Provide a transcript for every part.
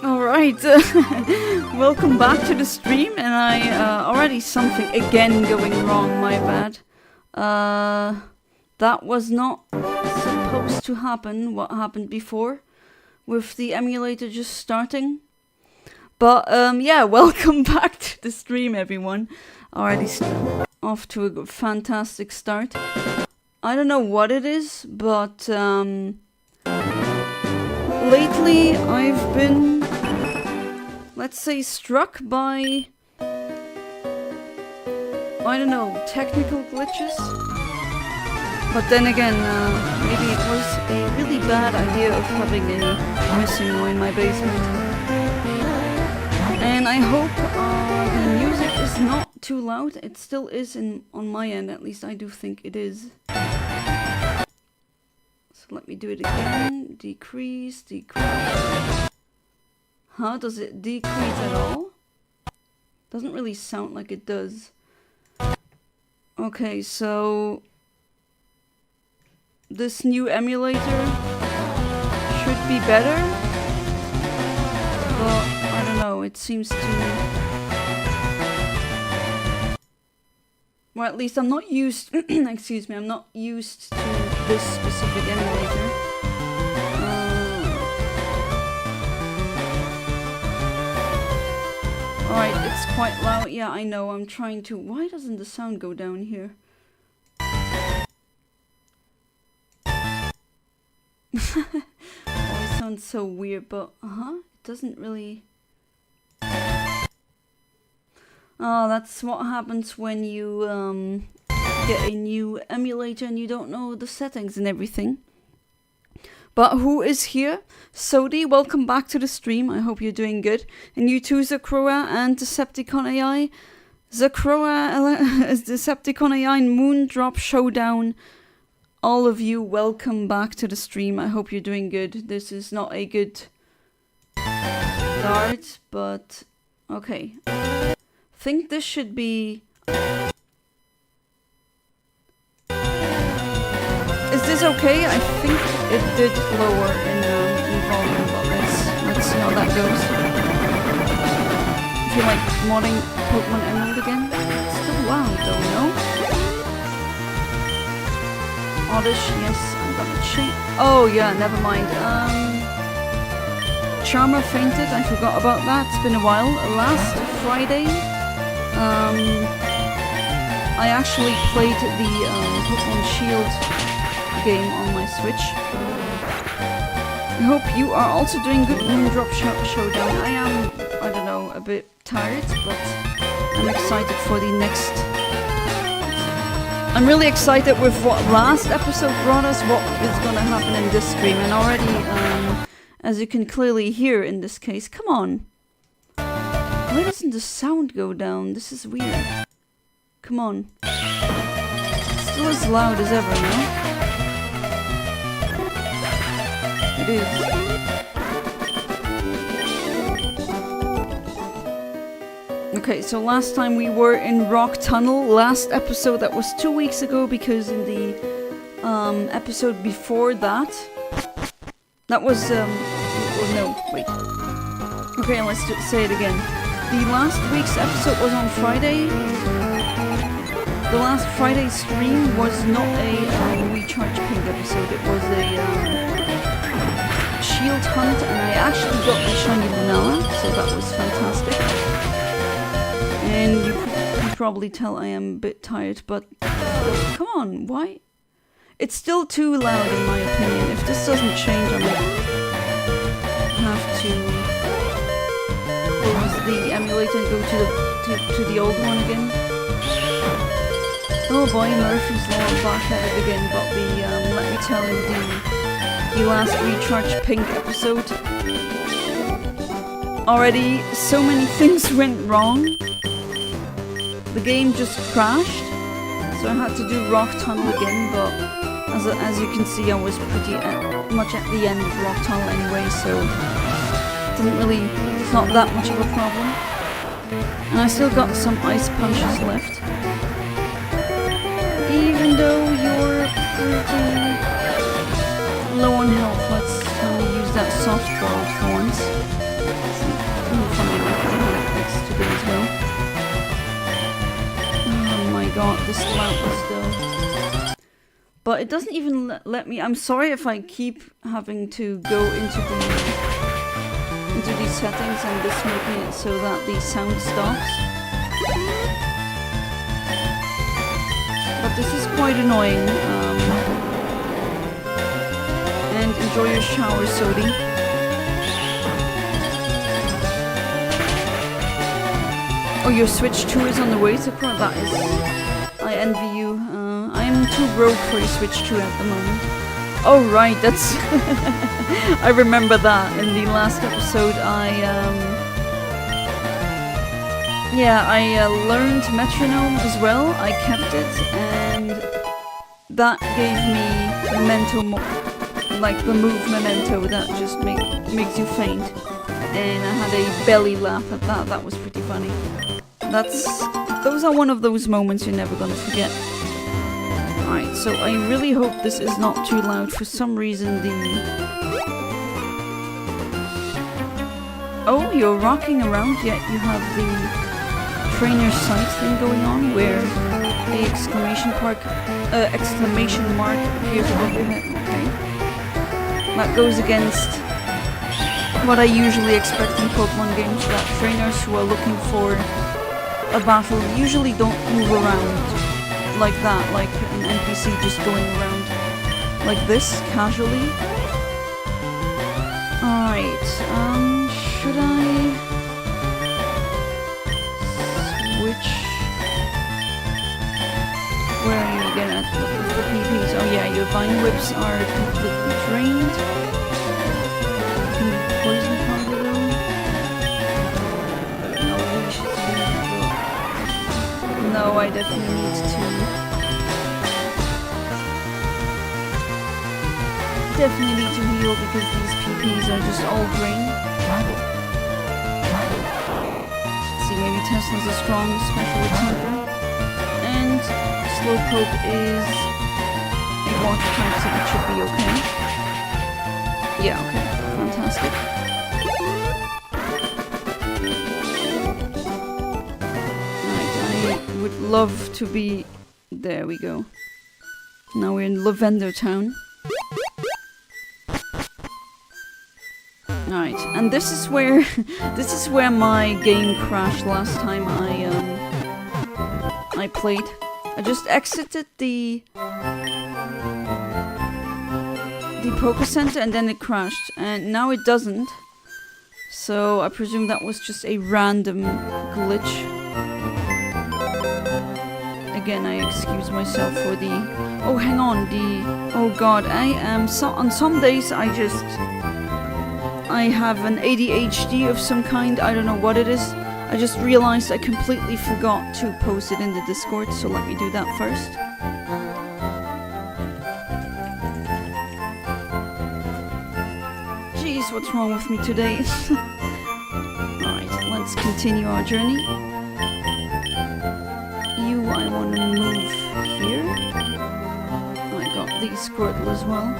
Alright, welcome back to the stream, and I already something again going wrong, my bad. That was not supposed to happen, what happened before, with the emulator just starting. But yeah, welcome back to the stream, everyone. Already off to a fantastic start. I don't know what it is, but lately I've been, let's say, struck by, I don't know, technical glitches. But then again, maybe it was a really bad idea of having a missing in my basement. And I hope the music is not too loud. It still is on my end, at least I do think it is. So let me do it again. Decrease, decrease. Huh? Does it decrease at all? Doesn't really sound like it does. Okay, so this new emulator should be better, but I don't know, it seems to... Well, at least I'm not used... excuse me, I'm not used to this specific emulator. Alright, it's quite loud. Yeah, I know, I'm trying to... Why doesn't the sound go down here? Always sounds so weird, but it doesn't really... Oh, that's what happens when you get a new emulator and you don't know the settings and everything. But who is here? Sodi, welcome back to the stream. I hope you're doing good. And you too, Zakroa and Decepticon AI. Zakroa, Decepticon AI, Moondrop Showdown. All of you, welcome back to the stream. I hope you're doing good. This is not a good start, but okay. I think this should be... Is this okay? I think it did lower in volume, but let's see how that goes. If you like modding Pokemon Emerald again, it's still loud though, no? Oddish, yes, I'm gonna change. Oh yeah, never mind. Charmer fainted, I forgot about that. It's been a while. Last Friday, I actually played the Pokemon Shield game on my Switch. I hope you are also doing good. Moondrop Showdown. I am, I don't know, a bit tired, but I'm excited for the next... I'm really excited with what last episode brought us, what is going to happen in this stream, and already, as you can clearly hear in this case, come on. Why doesn't the sound go down? This is weird. Come on. It's still as loud as ever, no? It is. Okay, so last time we were in Rock Tunnel. Last episode, that was 2 weeks ago, because in the episode before that... That was, no, wait. Okay, let's say it again. The last week's episode was on Friday. The last Friday stream was not a Recharge Pink episode, it was a Shield Hunt, and I actually got the Shiny Lunala, so that was fantastic. And you can probably tell I am a bit tired, but come on, why? It's still too loud in my opinion. If this doesn't change, I might have to close the emulator and go to the old one again. Oh boy, Murphy's Law back at it again, but let me tell you, the last Recharge Pink episode, already so many things went wrong. The game just crashed, so I had to do Rock Tunnel again, but as you can see, I was pretty much at the end of Rock Tunnel anyway, so it's not that much of a problem. And I still got some Ice Punches left. Even though you're pretty low on health, let's use that soft ball form. settings. Funny enough, I had it next today as well. Oh my god, this loudness though. But it doesn't even let me. I'm sorry if I keep having to go into these settings and just making it so that the sound stops. But this is quite annoying. And enjoy your shower, Sodi. Oh, your Switch 2 is on the way, so that is... I envy you. I'm too broke for a Switch 2 at the moment. Oh, right, that's... I remember that in the last episode. I learned metronome as well. I kept it, and that gave me memento, like the move memento that just makes you faint. And I had a belly laugh at that. That was pretty funny. Those are one of those moments you're never gonna forget. Alright, so I really hope this is not too loud. For some reason Oh, you're rocking around, yet you have the trainer's sight thing going on, where a exclamation mark appears above your head. Okay. That goes against what I usually expect in Pokemon games, that trainers who are looking for a battle usually don't move around like that, like an NPC just going around like this, casually. Alright, should I switch? Where are you again at the PPs? Oh yeah, your Vine Whips are completely drained. Poison powder though? No, we should leave. No, I definitely need to... Definitely need to heal because these PPs are just all drained. Let's see, maybe Tesla's a strong special attacker. And Slowpoke is a water type, so it should be okay. Yeah, okay. Fantastic. Right, I would love to be... There we go. Now we're in Lavender Town. Alright, and this is where my game crashed last time I played. I just exited the Poké Center and then it crashed, and now it doesn't. So I presume that was just a random glitch. Again, I excuse myself for the... Oh, hang on, oh god, I am... on some days I have an ADHD of some kind, I don't know what it is. I just realized I completely forgot to post it in the Discord, so let me do that first. Jeez, what's wrong with me today? Alright, let's continue our journey. I want to move here. I got the Squirtle as well.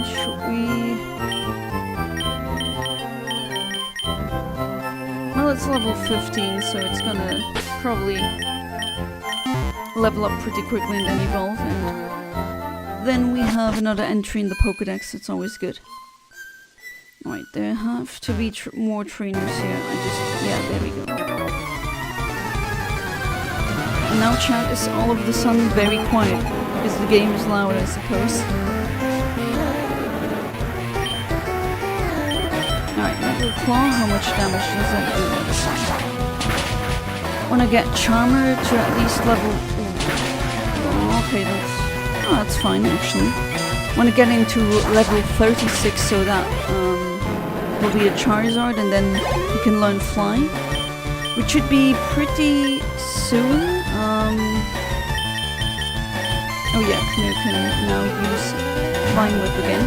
Should we... Well, it's level 15, so it's gonna probably level up pretty quickly and then evolve. And then we have another entry in the Pokédex. It's always good. Right, there have to be more trainers here. Yeah, there we go. And now chat is all of the sudden very quiet, because the game is loud, I suppose. Alright, Metal Claw, how much damage does that do? When I get Charmer to at least level... Oh, okay, that's fine, actually. Want to get into level 36 so that there'll be a Charizard and then you can learn Fly, which should be pretty soon. Oh yeah, Canoe can now use Vine Whip again.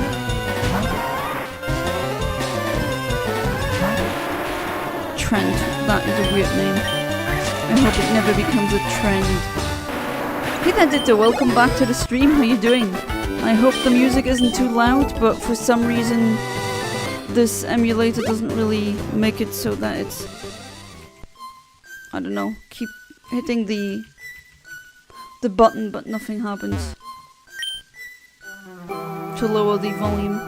Trend, that is a weird name. I hope it never becomes a trend. Hey Edita, welcome back to the stream, how you doing? I hope the music isn't too loud, but for some reason this emulator doesn't really make it so that it's... I don't know, keep hitting the button but nothing happens. To lower the volume.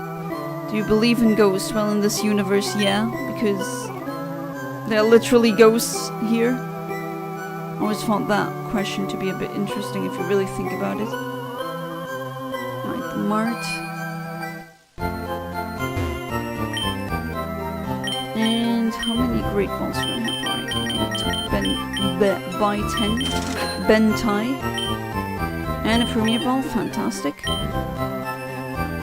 Do you believe in ghosts? Well, in this universe, yeah, because there are literally ghosts here. I always found that question to be a bit interesting if you really think about it. Alright, the Mart. And how many Great Balls do I have? Alright, buy 10. Ben Tai. And a Premier Ball, fantastic.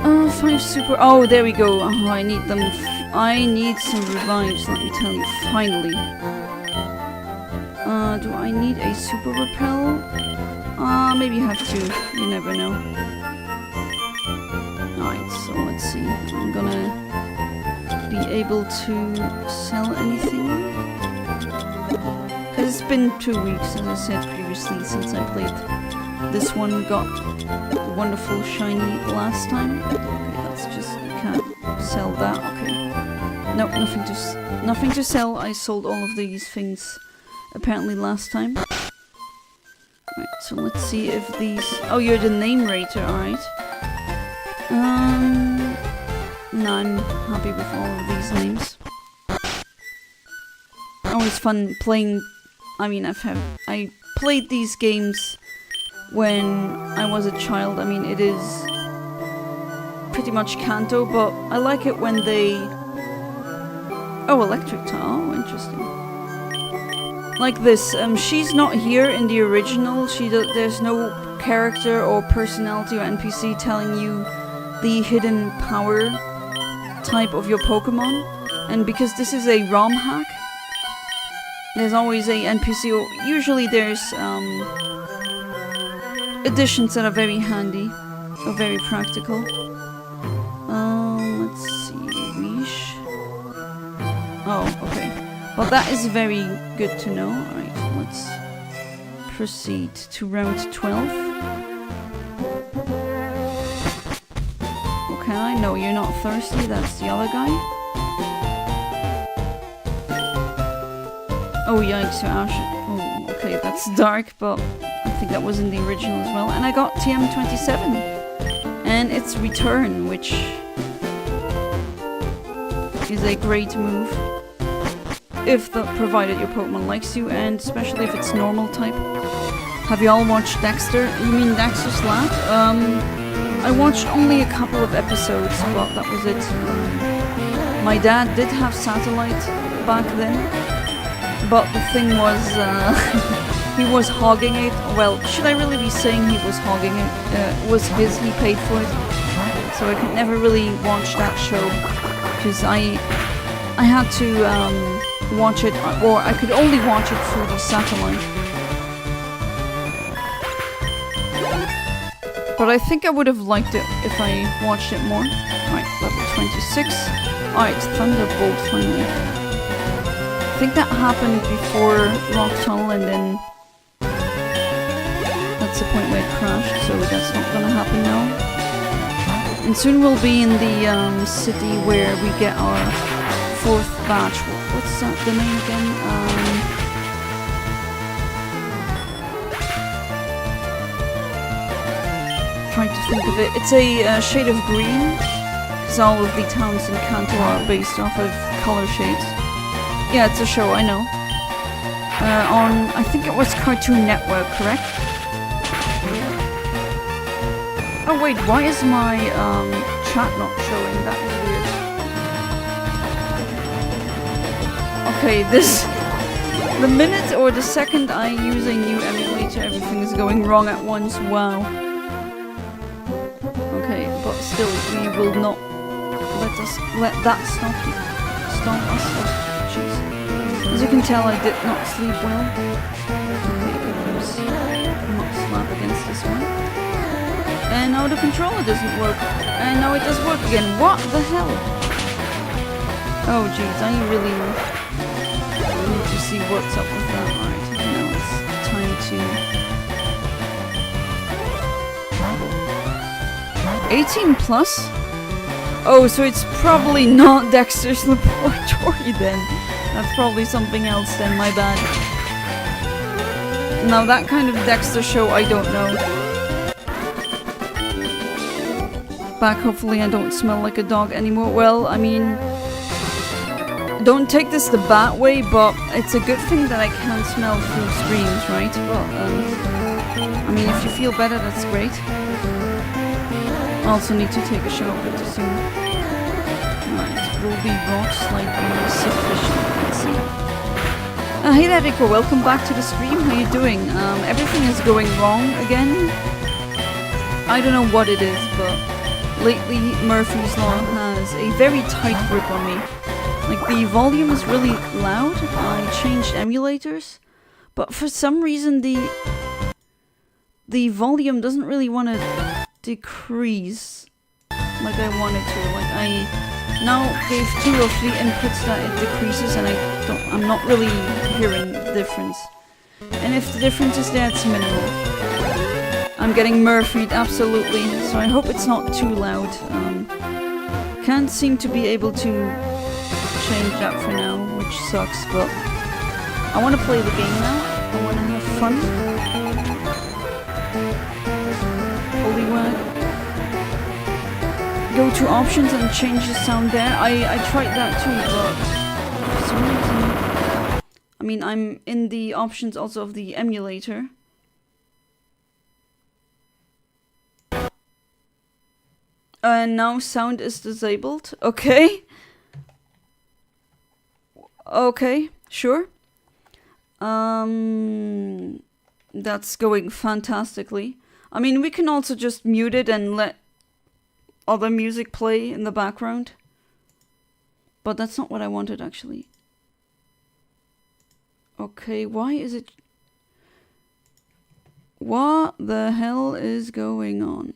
5 Super... Oh, there we go. Oh, I need them. I need some revives, let me tell you, finally. Do I need a Super Repel? Maybe have to. You never know. Alright, so let's see. I'm gonna be able to sell anything. Because it's been 2 weeks, as I said previously, since I played this one. Got the wonderful shiny last time. Okay, that's just... you can't sell that. Okay. Nope, nothing to sell. I sold all of these things apparently last time. Right, so let's see if these... Oh, you're the name rater, alright. No, I'm happy with all of these names. Always fun playing... I mean, I played these games when I was a child. I mean, it is pretty much Kanto, but I like it when they... Oh, Electric Tile. Oh, interesting. Like this. She's not here in the original. There's no character or personality or NPC telling you the hidden power type of your Pokémon. And because this is a ROM hack, there's always a NPC, or usually there's additions that are very handy or very practical. Let's see, Wish. Oh, okay. Well, that is very good to know. Alright, let's proceed to round 12. Okay, no, you're not thirsty, that's the other guy. Oh, yikes, you're Ash. Oh, okay, that's dark, but I think that was in the original as well. And I got TM27. And its return, which is a great move. If provided your Pokemon likes you, and especially if it's normal type. Have you all watched Dexter? You mean Dexter's Lab? I watched only a couple of episodes, but that was it. My dad did have satellite back then, but the thing was, he was hogging it. Well, should I really be saying he was hogging it? It was his, he paid for it. So I could never really watch that show, because I had to watch it, or I could only watch it through the satellite. But I think I would have liked it if I watched it more. Alright, level 26. Alright, Thunderbolt finally. I think that happened before Rock Tunnel, and then that's the point where it crashed, so that's not gonna happen now. And soon we'll be in the city where we get our 4th batch. What's that, the name again? Trying to think of it. It's a shade of green, because all of the towns in Kanto are based off of color shades. Yeah, it's a show, I know. On, I think it was Cartoon Network, correct? Oh wait, why is my chat not showing? That is weird. Okay, the minute or the second I use a new emulator, everything is going wrong at once. Wow. Okay, but still, we will not let that stop us. Oh, jeez. As you can tell, I did not sleep well. Okay, let's not slap against this one. And now the controller doesn't work. And now it does work again. What the hell? Oh jeez, I really need to see what's up with that. Alright, now it's time to... 18 plus? Oh, so it's probably not Dexter's Laboratory then. That's probably something else then, my bad. Now that kind of Dexter show, I don't know. Back, hopefully I don't smell like a dog anymore. Well, I mean, don't take this the bad way, but it's a good thing that I can't smell through streams, right? Well, I mean, if you feel better, that's great. I also need to take a shower pretty soon. Right, will be rocks like sufficient, let's see. Hey there, Rico, welcome back to the stream. How you doing? Everything is going wrong again. I don't know what it is, but lately Murphy's Law has a very tight grip on me. Like, the volume is really loud. I changed emulators, but for some reason the volume doesn't really want to decrease like I wanted to. Like, I now gave 2 or 3 inputs that it decreases, and I'm not really hearing the difference. And if the difference is there, it's minimal. I'm getting Murphy'd, absolutely, so I hope it's not too loud. Can't seem to be able to change that for now, which sucks, but I want to play the game now. I want to have fun. Hollywag. Go to options and change the sound there. I tried that too, but for some reason... I mean, I'm in the options also of the emulator. And now sound is disabled. Okay. Okay, sure. That's going fantastically. I mean, we can also just mute it and let other music play in the background. But that's not what I wanted, actually. Okay, why is it... What the hell is going on?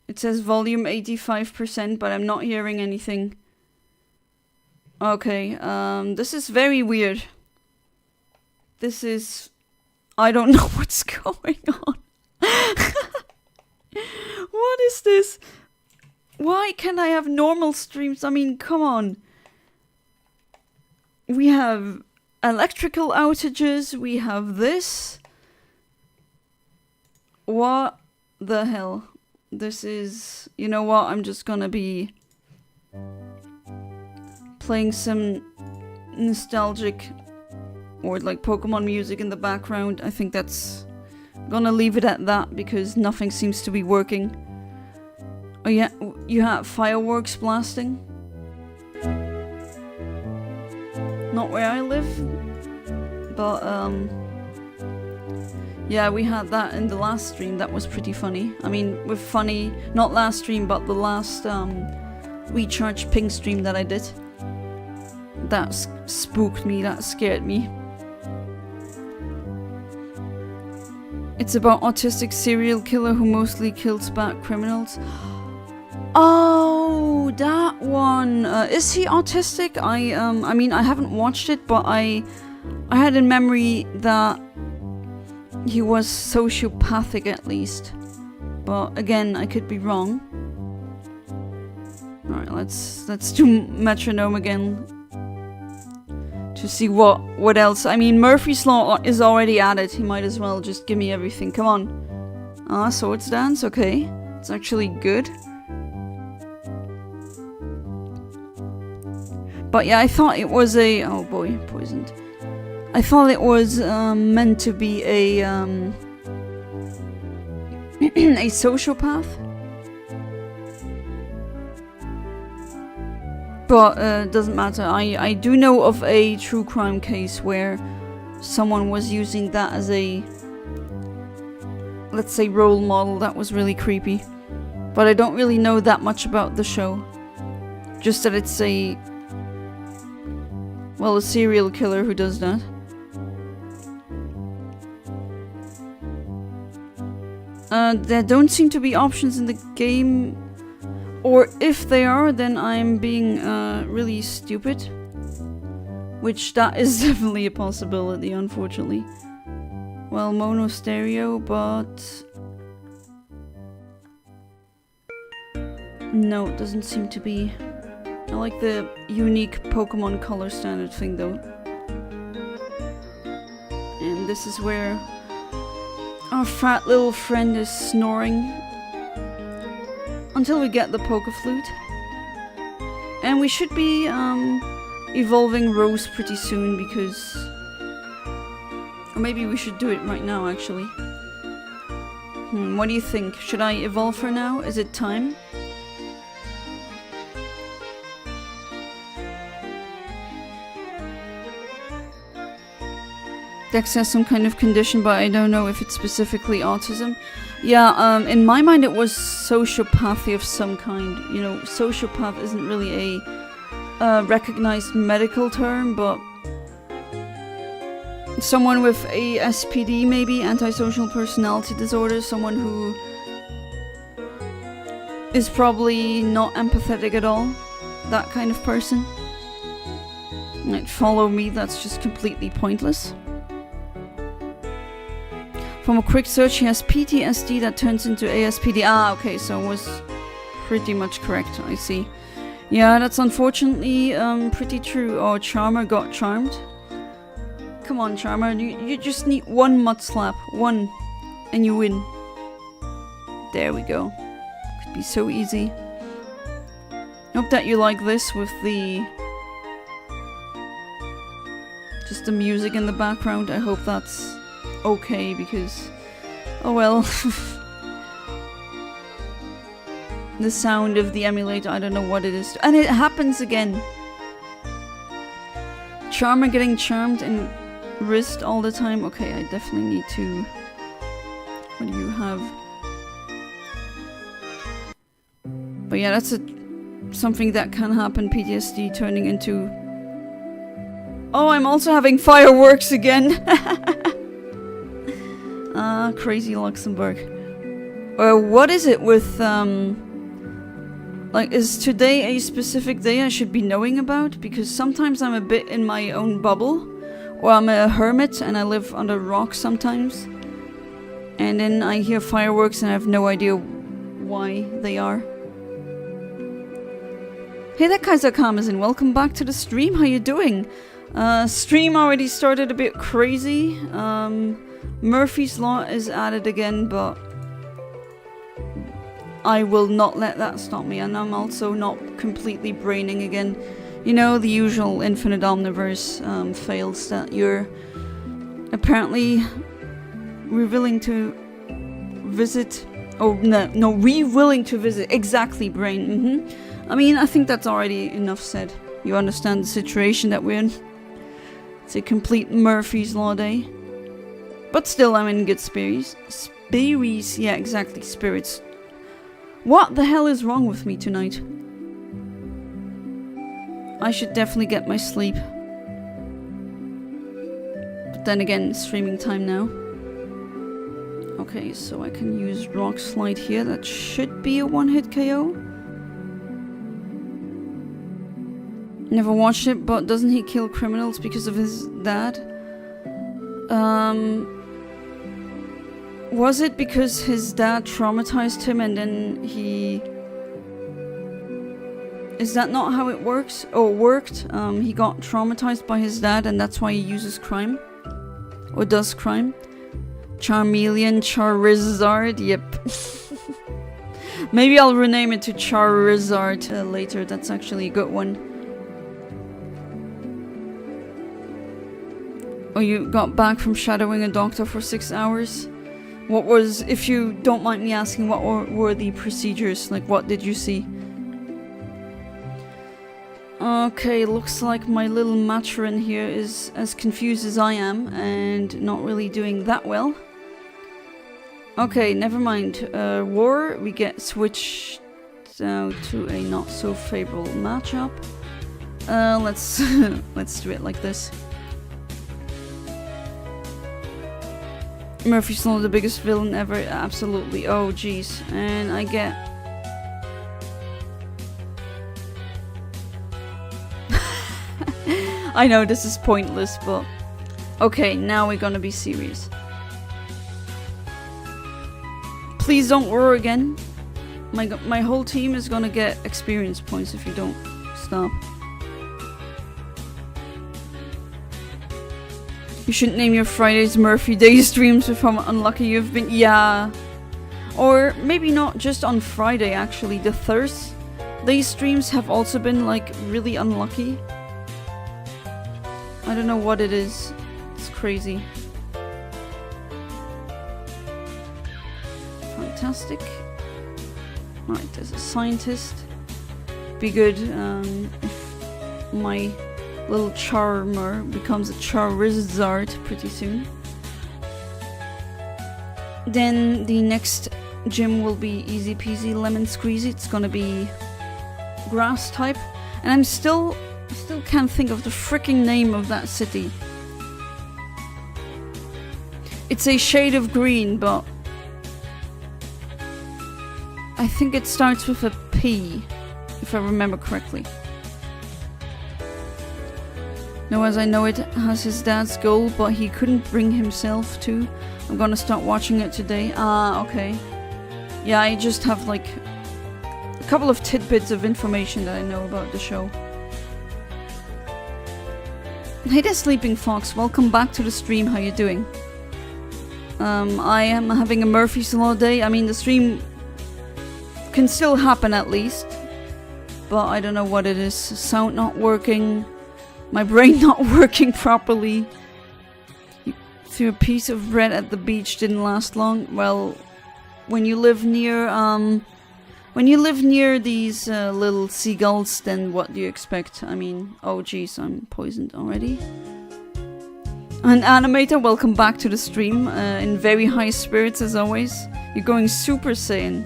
It says volume 85%, but I'm not hearing anything. Okay, this is very weird. This is... I don't know what's going on. What is this? Why can't I have normal streams? I mean, come on. We have electrical outages. We have this. What the hell? This is... You know what? I'm just gonna be playing some nostalgic or like Pokemon music in the background. I think that's... I'm gonna leave it at that because nothing seems to be working. Oh yeah, you have fireworks blasting. Not where I live, but yeah, we had that in the last stream. That was pretty funny. I mean, with funny, not last stream, but the last Recharge Pink stream that I did. That spooked me, that scared me. It's about autistic serial killer who mostly kills bad criminals. Oh, that one. Is he autistic? I mean, I haven't watched it, but I had in memory that he was sociopathic at least. But again, I could be wrong. Alright, let's do metronome again. To see what else. I mean, Murphy's Law is already added. He might as well just give me everything. Come on. Ah, Swords Dance. Okay. It's actually good. But yeah, I thought it was a... Oh boy, poisoned. I thought it was meant to be a... a sociopath. But doesn't matter. I do know of a true crime case where someone was using that as a, let's say, role model. That was really creepy. But I don't really know that much about the show. Just that it's a, well, a serial killer who does that. There don't seem to be options in the game. Or if they are, then I'm being really stupid. Which that is definitely a possibility, unfortunately. well, mono stereo, but no, it doesn't seem to be. I like the unique Pokemon color standard thing though. And this is where our fat little friend is snoring until we get the Pokeflute. And we should be evolving Rose pretty soon because... Or maybe we should do it right now actually. What do you think? Should I evolve her now? Is it time? Dex has some kind of condition, but I don't know if it's specifically autism. Yeah, in my mind it was sociopathy of some kind. You know, sociopath isn't really a recognized medical term, but someone with a SPD maybe, antisocial personality disorder, someone who is probably not empathetic at all, that kind of person. Like, follow me, that's just completely pointless. From a quick search, he has PTSD that turns into ASPD. Ah, okay, so it was pretty much correct, I see. Yeah, that's unfortunately pretty true. Oh, Charmer got charmed. Come on, Charmer, you just need one mud slap. One, and you win. There we go. Could be so easy. Hope that you like this with the... just the music in the background. I hope that's okay, because... oh well. The sound of the emulator, I don't know what it is. And it happens again. Charmer getting charmed and wrist all the time. Okay, I definitely need to... what do you have? But yeah, that's something that can happen. PTSD turning into... oh, I'm also having fireworks again! Crazy Luxembourg. What is it with, like, is today a specific day I should be knowing about? Because sometimes I'm a bit in my own bubble. Or I'm a hermit and I live under rocks sometimes. And then I hear fireworks and I have no idea why they are. Hey there, Kaiser Karmazin, welcome back to the stream. How you doing? Stream already started a bit crazy. Murphy's Law is added again, but I will not let that stop me, and I'm also not completely braining again. You know, the usual Infinite Omniverse fails that you're apparently willing to visit. Oh, no, willing to visit. Exactly, brain. I mean, I think that's already enough said. You understand the situation that we're in. It's a complete Murphy's Law day. But still, I'm in good spirits. Spirits? Yeah, exactly, spirits. What the hell is wrong with me tonight? I should definitely get my sleep. But then again, streaming time now. Okay, so I can use Rock Slide here. That should be a one-hit KO. Never watched it, but doesn't he kill criminals because of his dad? Was it because his dad traumatized him and then he... Is that not how it works? Oh, it worked. He got traumatized by his dad and that's why he uses crime. Or does crime. Charmeleon, Charizard, yep. Maybe I'll rename it to Charizard later, that's actually a good one. Oh, you got back from shadowing a doctor for 6 hours? What was, if you don't mind me asking, what were the procedures? Like, what did you see? Okay, looks like my little Matron here is as confused as I am and not really doing that well. Okay, never mind. War, we get switched to a not so favorable matchup. Let's let's do it like this. Murphy's Law, the biggest villain ever, absolutely. Oh jeez, and I get... I know this is pointless, but... Okay, now we're gonna be serious. Please don't roar again. My whole team is gonna get experience points if you don't stop. You shouldn't name your Fridays Murphy Day streams with how unlucky you've been. Yeah. Or maybe not just on Friday, actually. The Thursday streams have also been, like, really unlucky. I don't know what it is. It's crazy. Fantastic. Alright, there's a scientist. Be good if my little charmer becomes a Charizard pretty soon. Then the next gym will be easy peasy lemon squeezy. It's gonna be grass type. And I still can't think of the freaking name of that city. It's a shade of green, but I think it starts with a P, if I remember correctly. No, as I know it has his dad's goal, but he couldn't bring himself to. I'm gonna start watching it today. Ah, okay. Yeah, I just have like a couple of tidbits of information that I know about the show. Hey there, Sleeping Fox. Welcome back to the stream. How you doing? I am having a Murphy's Law day. I mean, the stream can still happen at least, but I don't know what it is. Sound not working. My brain not working properly. Threw a piece of bread at the beach, didn't last long. Well, when you live near these little seagulls, then what do you expect? I mean, oh geez, I'm poisoned already. An animator, welcome back to the stream. In very high spirits as always. You're going Super Saiyan.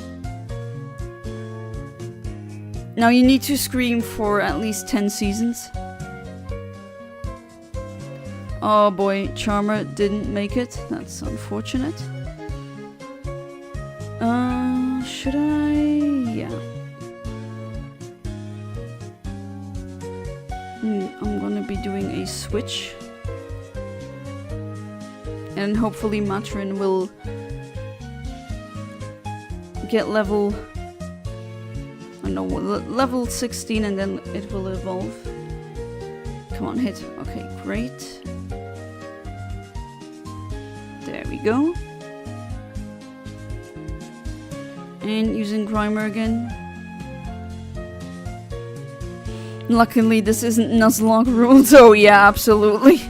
Now you need to scream for at least 10 seasons. Oh boy, Charmer didn't make it. That's unfortunate. Should I? Yeah. I'm gonna be doing a switch. And hopefully Matron will get level... I don't know, level 16 and then it will evolve. Come on, hit. Okay, great. There we go. And using Grimer again. Luckily this isn't Nuzlocke rules. Oh yeah, absolutely.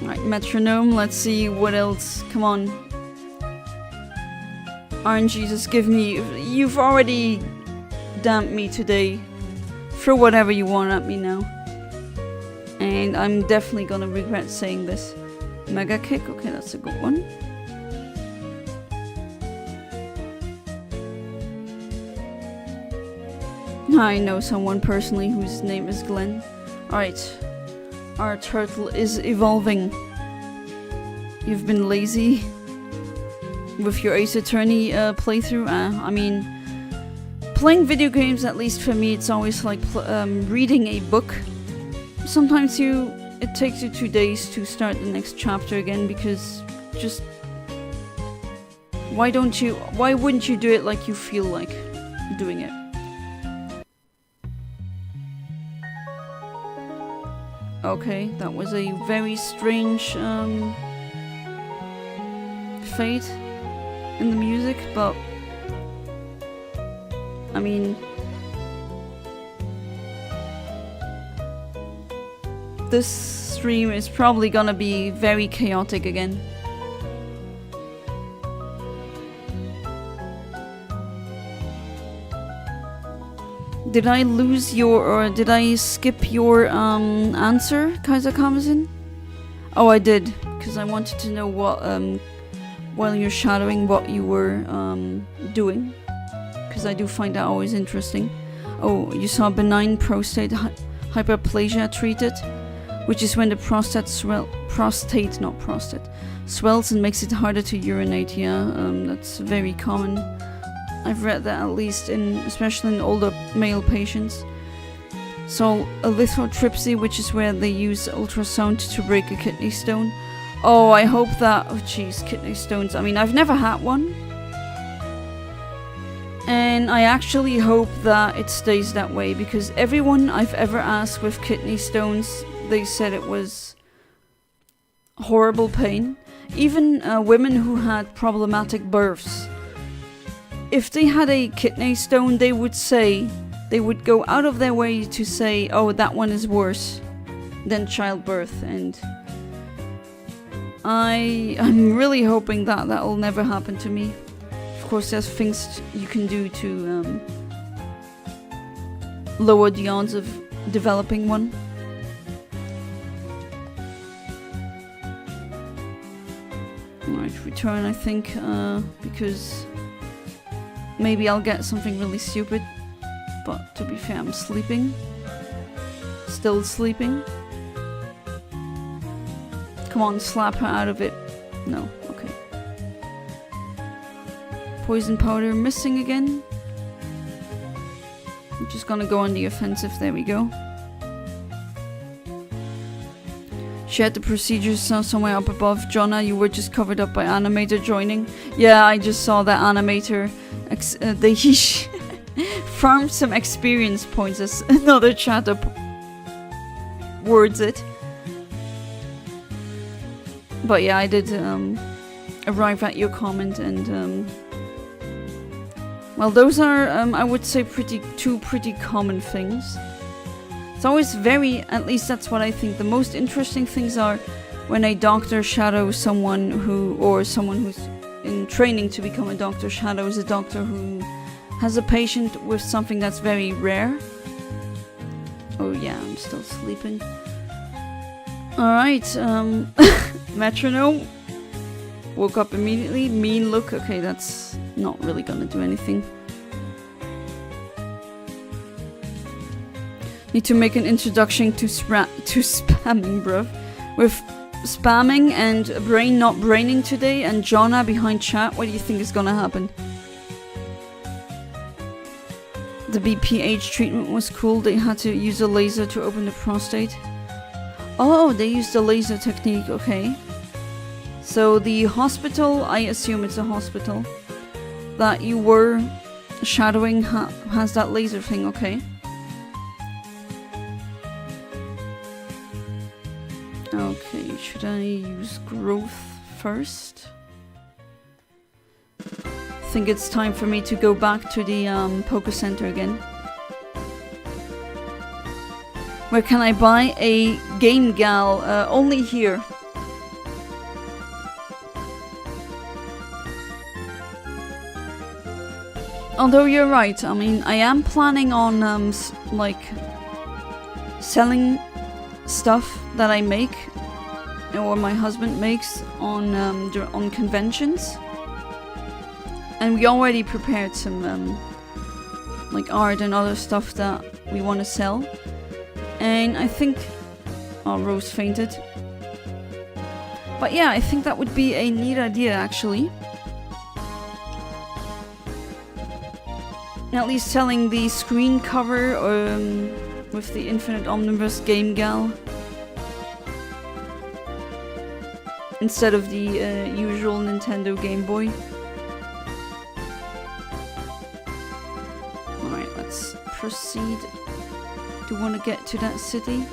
Right, metronome. Let's see what else. Come on. RNG, just give me... You've already damped me today. Throw whatever you want at me now. And I'm definitely gonna regret saying this. Mega Kick, okay, that's a good one. I know someone personally whose name is Glenn. Alright. Our turtle is evolving. You've been lazy with your Ace Attorney playthrough. I mean, playing video games, at least for me, it's always like reading a book. Sometimes it takes you 2 days to start the next chapter again, because just why wouldn't you do it like you feel like doing it? Okay, that was a very strange fade in the music, but I mean, this stream is probably gonna be very chaotic again. Did I lose your, or did I skip your answer, Kaiser Kamazin? Oh, I did, because I wanted to know what, while you're shadowing, what you were doing. Because I do find that always interesting. Oh, you saw benign prostate hyperplasia treated, which is when the prostate swells and makes it harder to urinate. Yeah, that's very common. I've read that at least especially in older male patients. So a lithotripsy, which is where they use ultrasound to break a kidney stone. Oh, I hope that... Oh, jeez, kidney stones. I mean, I've never had one. And I actually hope that it stays that way, because everyone I've ever asked with kidney stones, they said it was horrible pain. Even women who had problematic births. If they had a kidney stone, they would say... They would go out of their way to say, oh, that one is worse than childbirth. And... I'm really hoping that that'll never happen to me. Of course, there's things you can do to lower the odds of developing one. Alright, return, I think, because maybe I'll get something really stupid. But to be fair, I'm sleeping. Still sleeping. Come on, slap her out of it. No, okay. Poison powder missing again. I'm just gonna go on the offensive. There we go. She had the procedures somewhere up above. Jonna, you were just covered up by animator joining. Yeah, I just saw that animator. They farmed some experience points, as another chat up words it. But yeah, I did arrive at your comment, and well, those are I would say two pretty common things. It's always at least that's what I think. The most interesting things are when a doctor shadows someone who's in training to become a doctor shadows a doctor who has a patient with something that's very rare. Oh yeah, I'm still sleeping. Alright, metronome. Woke up immediately. Mean look. Okay, that's not really gonna do anything. Need to make an introduction to spamming, bruv. With spamming and brain not braining today and Jonna behind chat, what do you think is gonna happen? The BPH treatment was cool. They had to use a laser to open the prostate. Oh, they used the laser technique, okay. So the hospital, I assume it's a hospital, that you were shadowing has that laser thing, okay. Okay, should I use growth first? I think it's time for me to go back to the Poké Center again. Where can I buy a Game Gal? Only here. Although you're right, I mean, I am planning on like selling stuff that I make or my husband makes on conventions, and we already prepared some like art and other stuff that we want to sell. And I think... Oh, Rose fainted. But yeah, I think that would be a neat idea, actually. At least selling the screen cover with the Infinite Omnibus Game Gal. Instead of the usual Nintendo Game Boy. Alright, let's proceed. Do you want to get to that city?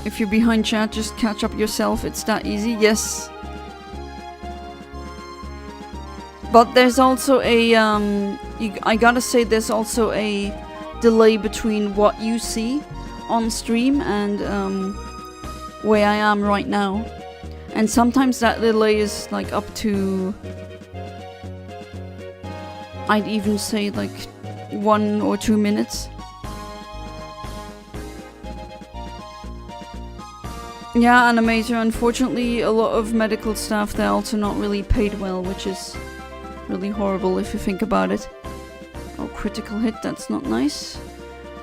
If you're behind chat, just catch up yourself. It's that easy. Yes. But there's also a I gotta say, there's also a delay between what you see on stream and where I am right now, and sometimes that delay is like up to, I'd even say like 1 or 2 minutes. Yeah, animator, unfortunately a lot of medical staff, they're also not really paid well, which is really horrible if you think about it. Oh, critical hit, that's not nice.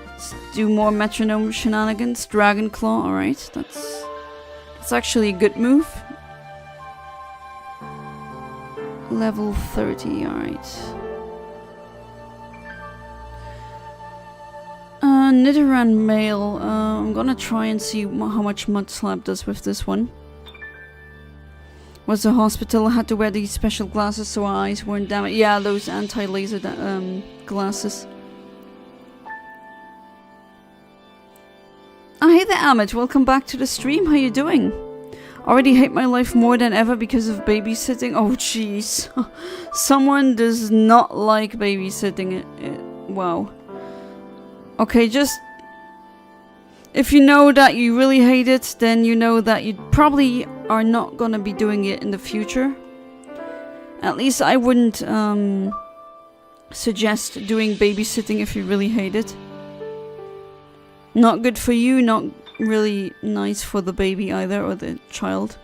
Let's do more metronome shenanigans. Dragon Claw, alright, that's actually a good move. Level 30, alright. Nidoran male. I'm gonna try and see how much Mud Slap does with this one. Was the hospital, had to wear these special glasses so our eyes weren't damaged. Yeah, those anti-laser glasses. Oh, hey there, Amit. Welcome back to the stream. How you doing? Already hate my life more than ever because of babysitting. Oh, jeez. Someone does not like babysitting. Wow. Okay, just... if you know that you really hate it, then you know that you probably are not gonna be doing it in the future. At least I wouldn't suggest doing babysitting if you really hate it. Not good for you, not really nice for the baby either, or the child.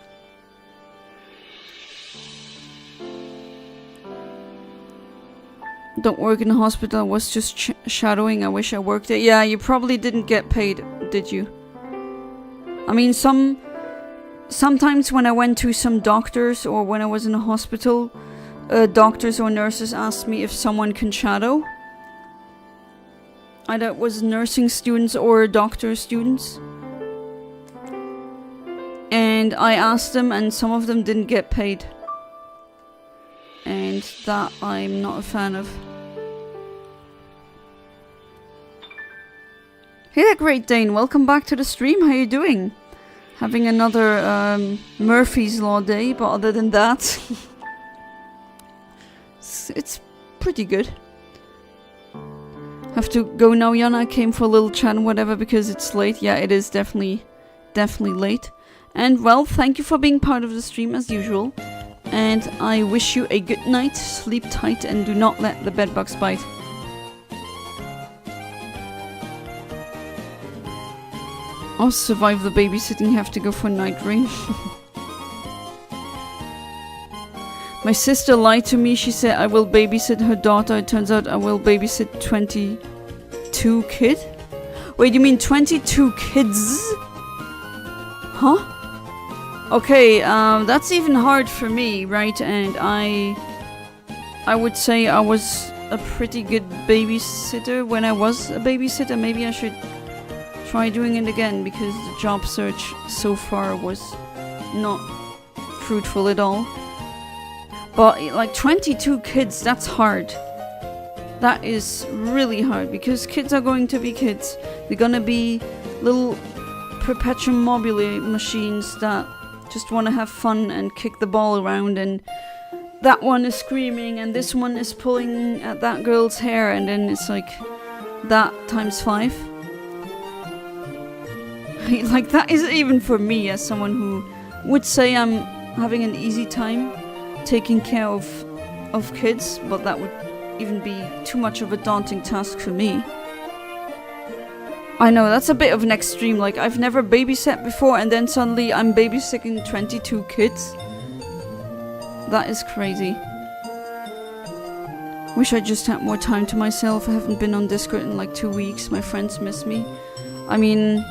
Don't work in the hospital, I was just shadowing, I wish I worked there. Yeah, you probably didn't get paid, did you? I mean, sometimes when I went to some doctors or when I was in a hospital, doctors or nurses asked me if someone can shadow. Either it was nursing students or doctor students. And I asked them and some of them didn't get paid. And that I'm not a fan of. Hey there, Great Dane. Welcome back to the stream. How you doing? Having another Murphy's Law day, but other than that, it's pretty good. Have to go now, Yana. I came for a little chat and whatever because it's late. Yeah, it is definitely late. And well, thank you for being part of the stream as usual. And I wish you a good night, sleep tight, and do not let the bedbugs bite. I'll survive the babysitting, you have to go for night rain. My sister lied to me, she said I will babysit her daughter. It turns out I will babysit 22 kid? Wait, you mean 22 kids? Huh? Okay, that's even hard for me, right? And I would say I was a pretty good babysitter when I was a babysitter. Maybe I should try doing it again because the job search so far was not fruitful at all. But like 22 kids, that's hard. That is really hard because kids are going to be kids. They're gonna be little perpetuum mobile machines that just want to have fun and kick the ball around, and that one is screaming and this one is pulling at that girl's hair, and then it's like that times 5. Like that isn't even for me as someone who would say I'm having an easy time taking care of kids, but that would even be too much of a daunting task for me. I know, that's a bit of an extreme, like I've never babysat before and then suddenly I'm babysitting 22 kids. That is crazy. Wish I just had more time to myself. I haven't been on Discord in like 2 weeks, my friends miss me. I mean,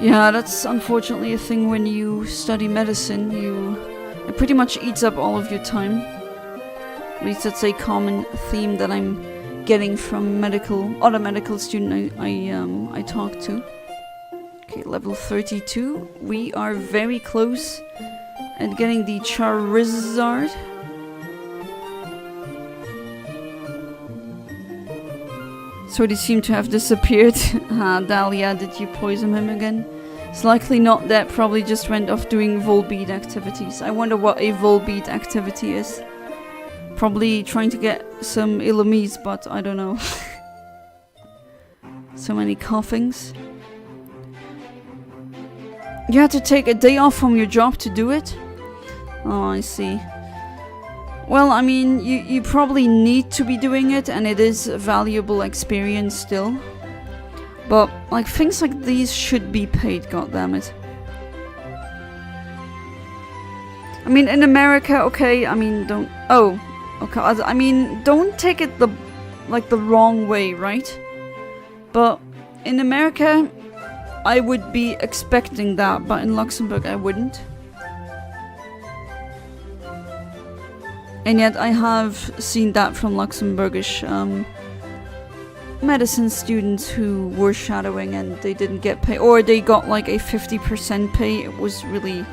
yeah, that's unfortunately a thing when you study medicine. It pretty much eats up all of your time. At least that's a common theme that I'm getting from other medical student I talked to. Okay, level 32. We are very close at getting the Charizard. So they seem to have disappeared. Dahlia, did you poison him again? It's likely not that, probably just went off doing Volbeat activities. I wonder what a Volbeat activity is. Probably trying to get some Illumise, but I don't know. So many coughings. You had to take a day off from your job to do it? Oh, I see. Well, I mean, you probably need to be doing it, and it is a valuable experience still. But, like, things like these should be paid, goddammit. I mean, in America, okay, I mean, don't... Oh, okay, I mean, don't take it the wrong way, right? But in America, I would be expecting that, but in Luxembourg, I wouldn't. And yet I have seen that from Luxembourgish medicine students who were shadowing and they didn't get pay, or they got like a 50% pay. It was really,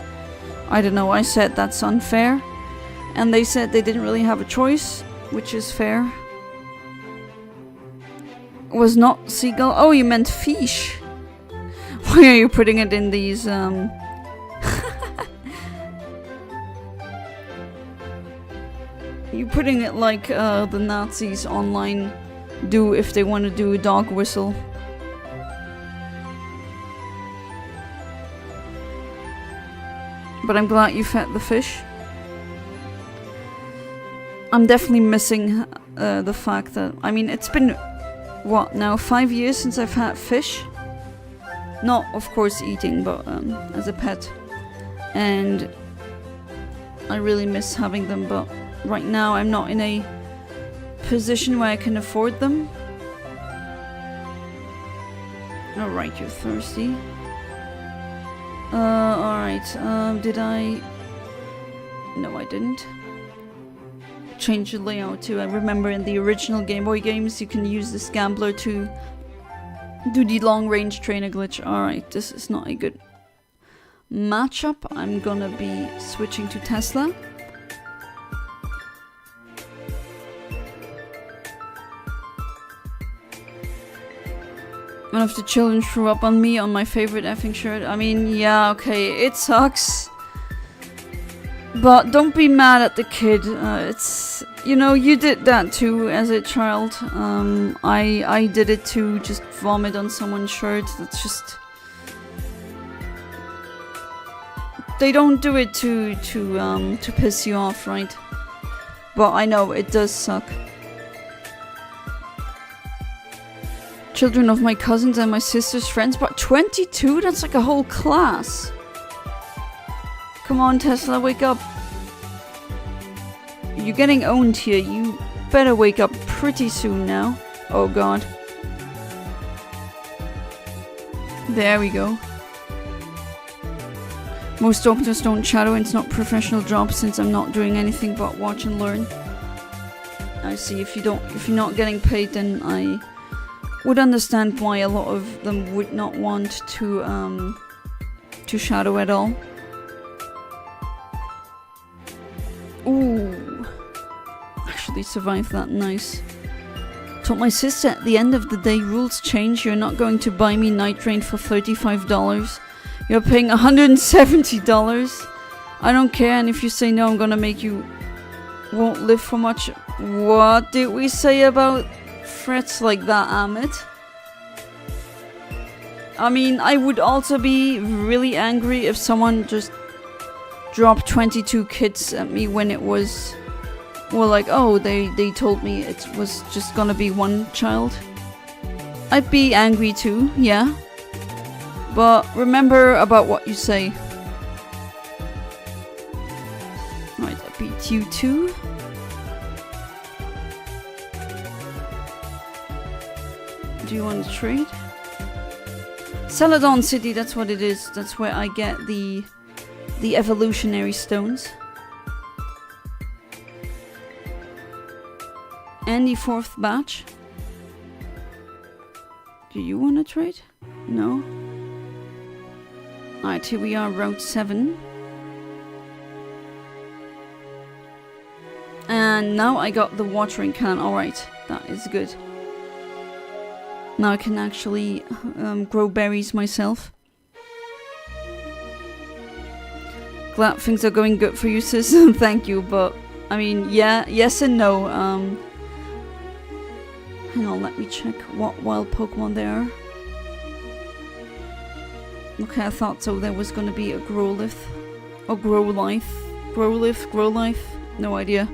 I don't know, I said that's unfair. And they said they didn't really have a choice, which is fair. It was not seagull. Oh, you meant fish. Why are you putting it in these, You're putting it like the Nazis online do if they want to do a dog whistle. But I'm glad you fed the fish. I'm definitely missing the fact that, I mean, it's been, what now, 5 years since I've had fish? Not, of course, eating, but as a pet. And I really miss having them, but right now I'm not in a position where I can afford them. Alright, you're thirsty. Alright, did I... No, I didn't. Change the layout too. I remember in the original Game Boy games you can use this gambler to do the long range trainer glitch. Alright, this is not a good matchup. I'm gonna be switching to Tesla. One of the children threw up on me on my favorite effing shirt. I mean, yeah, okay, it sucks. But don't be mad at the kid. It's, you know, you did that too as a child. I did it too, just vomit on someone's shirt. That's just... They don't do it to piss you off, right? But I know, it does suck. Children of my cousins and my sister's friends, but 22? That's like a whole class. Come on, Tesla, wake up. You're getting owned here. You better wake up pretty soon now. Oh god. There we go. Most doctors don't shadow, and it's not professional job since I'm not doing anything but watch and learn. I see. If you're not getting paid, then I would understand why a lot of them would not want to shadow at all. Ooh, actually survived that, nice. Told my sister at the end of the day, rules change, you're not going to buy me Night Rain for $35. You're paying $170. I don't care, and if you say no, I'm gonna make you won't live for much. What did we say about threats like that, Amit? I mean, I would also be really angry if someone just dropped 22 kids at me when it was, well, like, oh, they told me it was just gonna be one child. I'd be angry too, yeah. But remember about what you say. Right, I beat you too. Do you want to trade? Celadon City, that's what it is. That's where I get the evolutionary stones. And the 4th batch. Do you want to trade? No? Alright, here we are, Route 7. And now I got the watering can. Alright, that is good. Now I can actually grow berries myself. Glad things are going good for you, sis. Thank you, but I mean, yeah, yes and no. Hang on, let me check what wild Pokemon there are. Okay, I thought so. There was gonna be a Growlithe. Or Growlithe. Growlithe? No idea.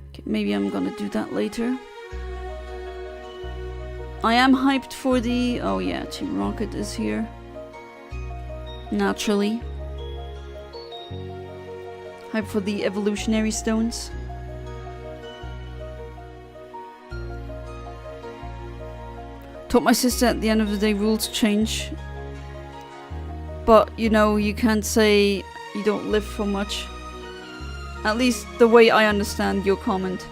Okay, maybe I'm gonna do that later. I am hyped for the... Oh yeah, Team Rocket is here. Naturally. Hyped for the evolutionary stones. Told my sister at the end of the day rules change. But, you know, you can't say you don't live for much. At least the way I understand your comment.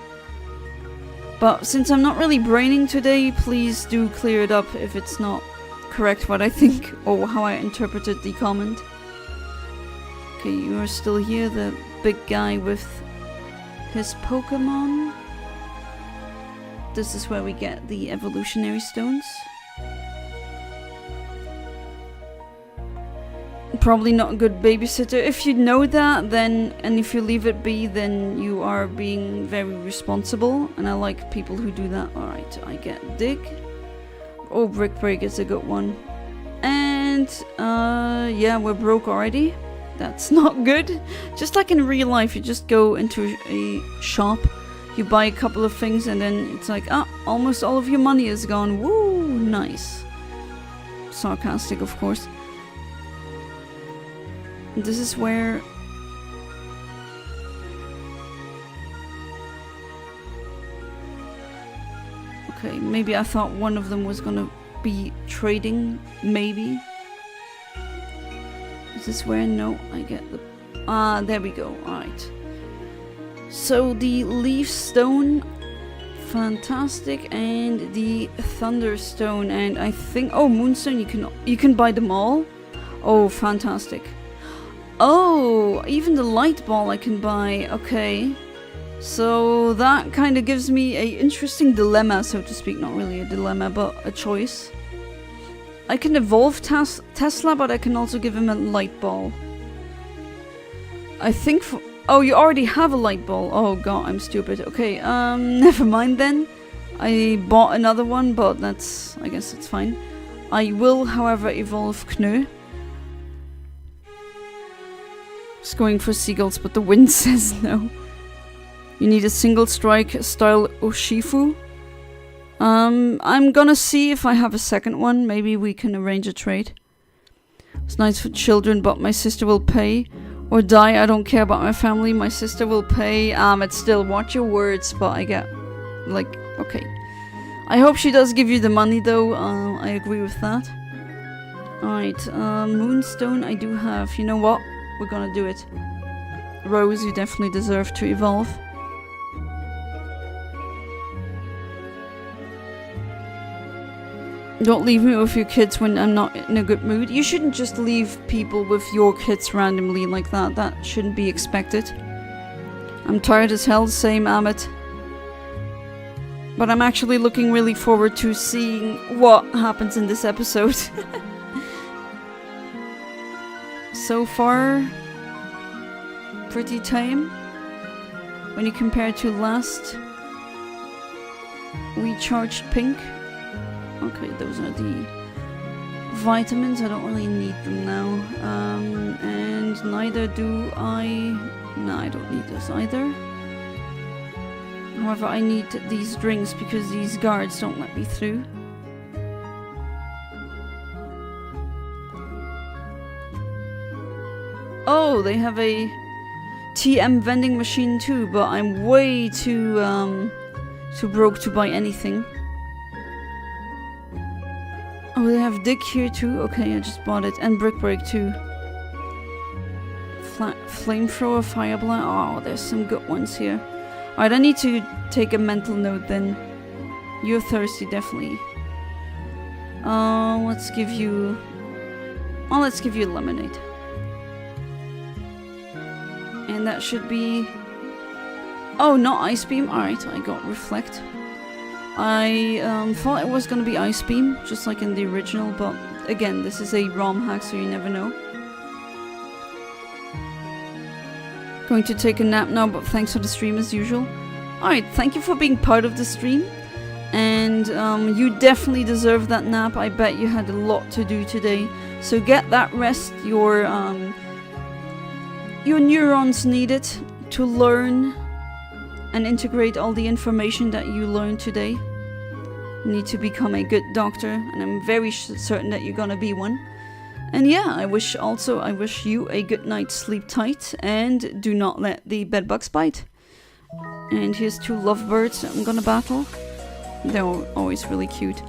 But since I'm not really braining today, please do clear it up if it's not correct what I think or how I interpreted the comment. Okay, you are still here, the big guy with his Pokémon. This is where we get the evolutionary stones. Probably not a good babysitter. If you know that, then, and if you leave it be, then you are being very responsible. And I like people who do that. Alright, I get Dig. Oh, Brick Break is a good one. And, yeah, we're broke already. That's not good. Just like in real life, you just go into a shop, you buy a couple of things, and then it's like, ah, almost all of your money is gone. Woo, nice. Sarcastic, of course. This is where... Okay, maybe I thought one of them was gonna be trading, maybe. Is this where? No, I get the... Ah, there we go, alright. So the Leaf Stone, fantastic, and the Thunderstone, and I think... Oh, Moonstone, you can buy them all? Oh, fantastic. Oh, even the light ball I can buy. Okay. So that kind of gives me a interesting dilemma, so to speak. Not really a dilemma, but a choice. I can evolve Tesla, but I can also give him a light ball. I think for... Oh, you already have a light ball. Oh god, I'm stupid. Okay, never mind then. I bought another one, but that's... I guess it's fine. I will, however, evolve Knö. Just going for seagulls, but the wind says no. You need a single strike style Urshifu. I'm gonna see if I have a second one. Maybe we can arrange a trade. It's nice for children, but my sister will pay. Or die, I don't care about my family. My sister will pay. It's still, watch your words, but I get... Like, okay. I hope she does give you the money though. I agree with that. Alright, Moonstone I do have. You know what? We're gonna do it. Rose, you definitely deserve to evolve. Don't leave me with your kids when I'm not in a good mood. You shouldn't just leave people with your kids randomly like that. That shouldn't be expected. I'm tired as hell, same Amit. But I'm actually looking really forward to seeing what happens in this episode. So far, pretty tame. When you compare to last, we charged pink. Okay, those are the vitamins. I don't really need them now. And neither do I... No, I don't need this either. However, I need these drinks because these guards don't let me through. Oh, they have a TM vending machine too, but I'm way too broke to buy anything. Oh, they have Dig here too? Okay, I just bought it. And Brick Break too. Flamethrower, Fire Blast. Oh, there's some good ones here. Alright, I need to take a mental note then. You're thirsty, definitely. Let's give you... Oh, let's give you lemonade. And that should be... Oh, not Ice Beam. Alright, I got Reflect. I thought it was gonna be Ice Beam, just like in the original, but again, this is a ROM hack, so you never know. Going to take a nap now, but thanks for the stream as usual. Alright, thank you for being part of the stream. And you definitely deserve that nap. I bet you had a lot to do today. So get that rest. Your neurons need it to learn and integrate all the information that you learned today. You need to become a good doctor, and I'm very certain that you're gonna be one. And yeah, I wish you a good night's sleep tight, and do not let the bedbugs bite. And here's two lovebirds I'm gonna battle. They're always really cute.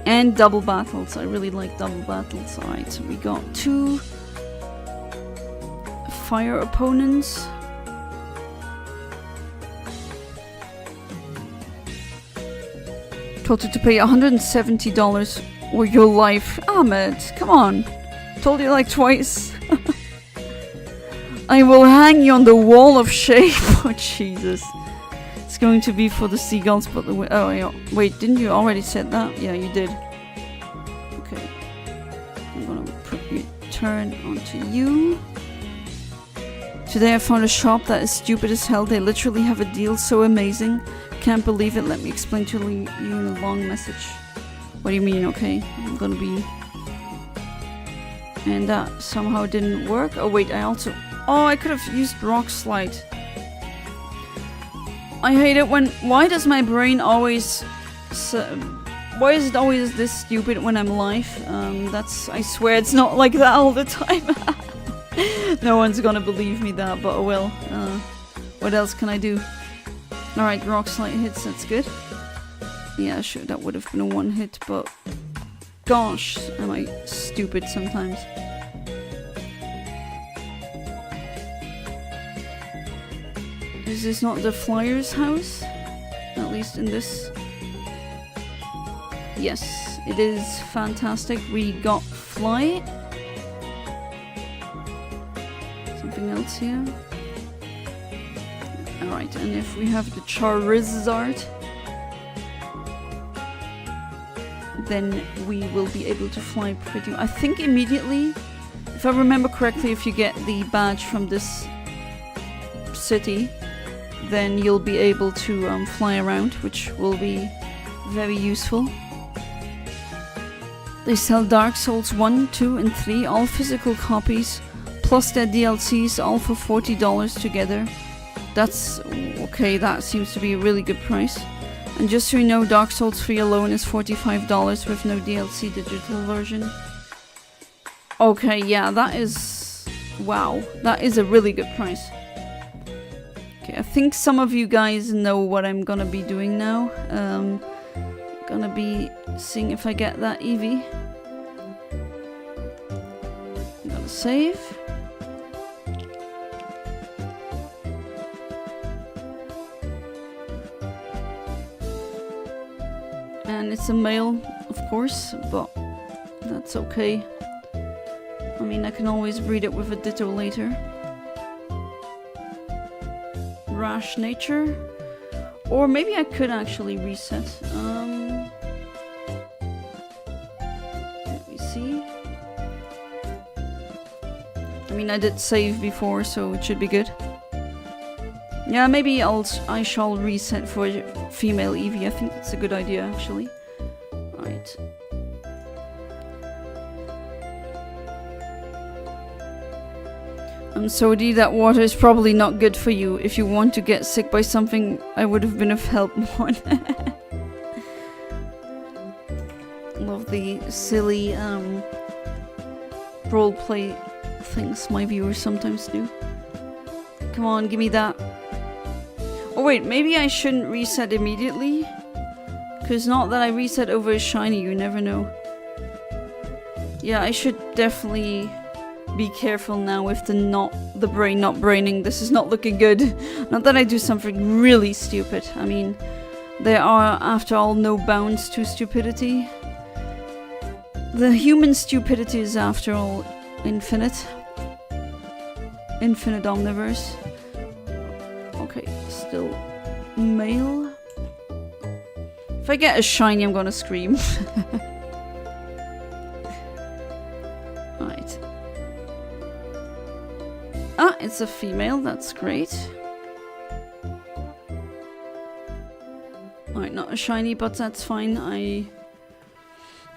And double battles. I really like double battles. Alright, so we got two fire opponents. Told you to pay $170 or your life. Ahmed, come on. Told you like twice. I will hang you on the wall of shame. Oh, Jesus. It's going to be for the seagulls, but the... Oh, yeah. Wait, didn't you already said that? Yeah, you did. Okay. I'm gonna put return onto you. Today I found a shop that is stupid as hell. They literally have a deal so amazing. Can't believe it. Let me explain to you in a long message. What do you mean? Okay, I'm gonna be... And that somehow didn't work. Oh wait, I also... Oh, I could have used rock slide. I hate it when... Why does my brain always... Why is it always this stupid when I'm live? That's... I swear it's not like that all the time. No one's gonna believe me that, but oh well. What else can I do? Alright, rock slide hits, that's good. Yeah, sure, that would have been a one hit, but... Gosh, am I stupid sometimes. Is this not the Flyer's house? At least in this... Yes, it is fantastic. We got Fly. Something else here. Alright, and if we have the Charizard, then we will be able to fly pretty... I think immediately, if I remember correctly, if you get the badge from this city, then you'll be able to fly around, which will be very useful. They sell Dark Souls 1, 2 and 3, all physical copies, plus their DLCs, all for $40 together. That's okay, that seems to be a really good price. And just so you know, Dark Souls 3 alone is $45 with no DLC digital version. Okay, yeah, that is... Wow, that is a really good price. Okay, I think some of you guys know what I'm gonna be doing now. Gonna be seeing if I get that Eevee. I'm gonna save. And it's a male, of course, but that's okay. I mean, I can always breed it with a Ditto later. Rash nature. Or maybe I could actually reset. Let me see. I mean, I did save before, so it should be good. Yeah, maybe I shall reset for female Eevee. I think that's a good idea, actually. Right. I'm sorry, that water is probably not good for you. If you want to get sick by something, I would have been of help more. Love the silly roleplay things my viewers sometimes do. Come on, give me that. Oh wait, maybe I shouldn't reset immediately? Because not that I reset over a shiny, you never know. Yeah, I should definitely be careful now with the brain not braining. This is not looking good. Not that I do something really stupid. I mean, there are, after all, no bounds to stupidity. The human stupidity is, after all, infinite. Infinite omniverse. Okay, still male. If I get a shiny, I'm gonna scream. Right. Ah, it's a female, that's great. Alright, not a shiny, but that's fine.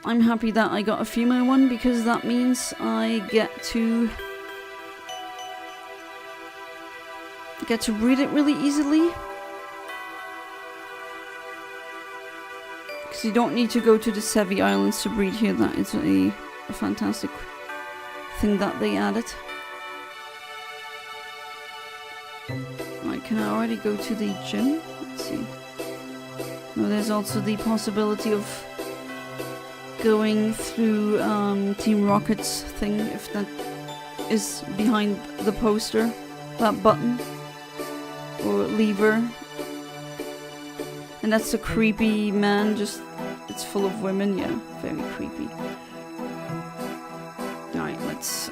I'm happy that I got a female one, because that means I get to breed it really easily. Because you don't need to go to the Sevi Islands to breed here. That is a fantastic thing that they added. Right, can I already go to the gym? Let's see. No, there's also the possibility of going through Team Rocket's thing, if that is behind the poster. That button. Or lever. And that's a creepy man just it's full of women. Yeah, very creepy. Alright, let's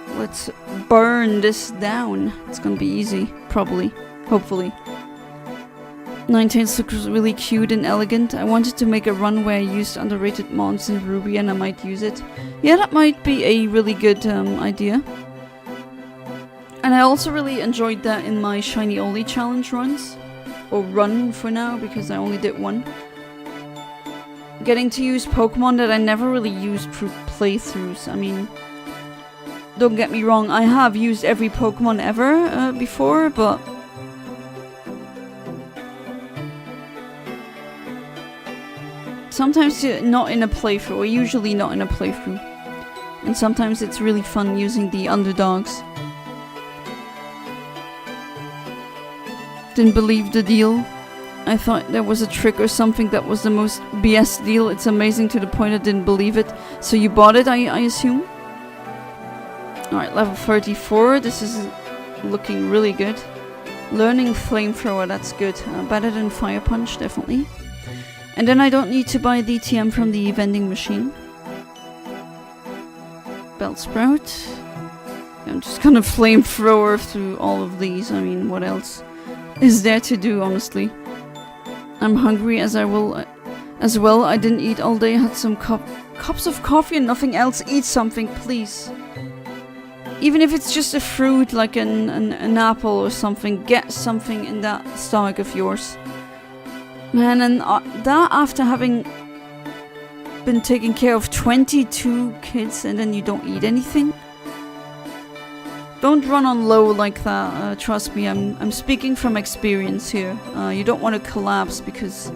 burn this down. It's gonna be easy, probably. Hopefully. Ninetales looks really cute and elegant. I wanted to make a run where I used underrated mods in Ruby and I might use it. Yeah, that might be a really good idea. And I also really enjoyed that in my Shiny Only challenge runs. Or run for now, because I only did one. Getting to use Pokemon that I never really used through playthroughs. I mean, don't get me wrong, I have used every Pokemon ever before, but sometimes not in a playthrough, or usually not in a playthrough. And sometimes it's really fun using the underdogs. Didn't believe the deal. I thought there was a trick or something that was the most BS deal. It's amazing to the point I didn't believe it. So you bought it, I assume? Alright, level 34. This is looking really good. Learning Flamethrower, that's good. Better than Fire Punch, definitely. And then I don't need to buy the TM from the vending machine. Bellsprout. I'm just gonna Flamethrower through all of these. I mean, what else is there to do, honestly? I'm hungry as well. I didn't eat all day. Had some cups of coffee and nothing else. Eat something, please. Even if it's just a fruit, like an apple or something. Get something in that stomach of yours. Man, and that after having been taking care of 22 kids and then you don't eat anything? Don't run on low like that, trust me, I'm speaking from experience here. You don't want to collapse because...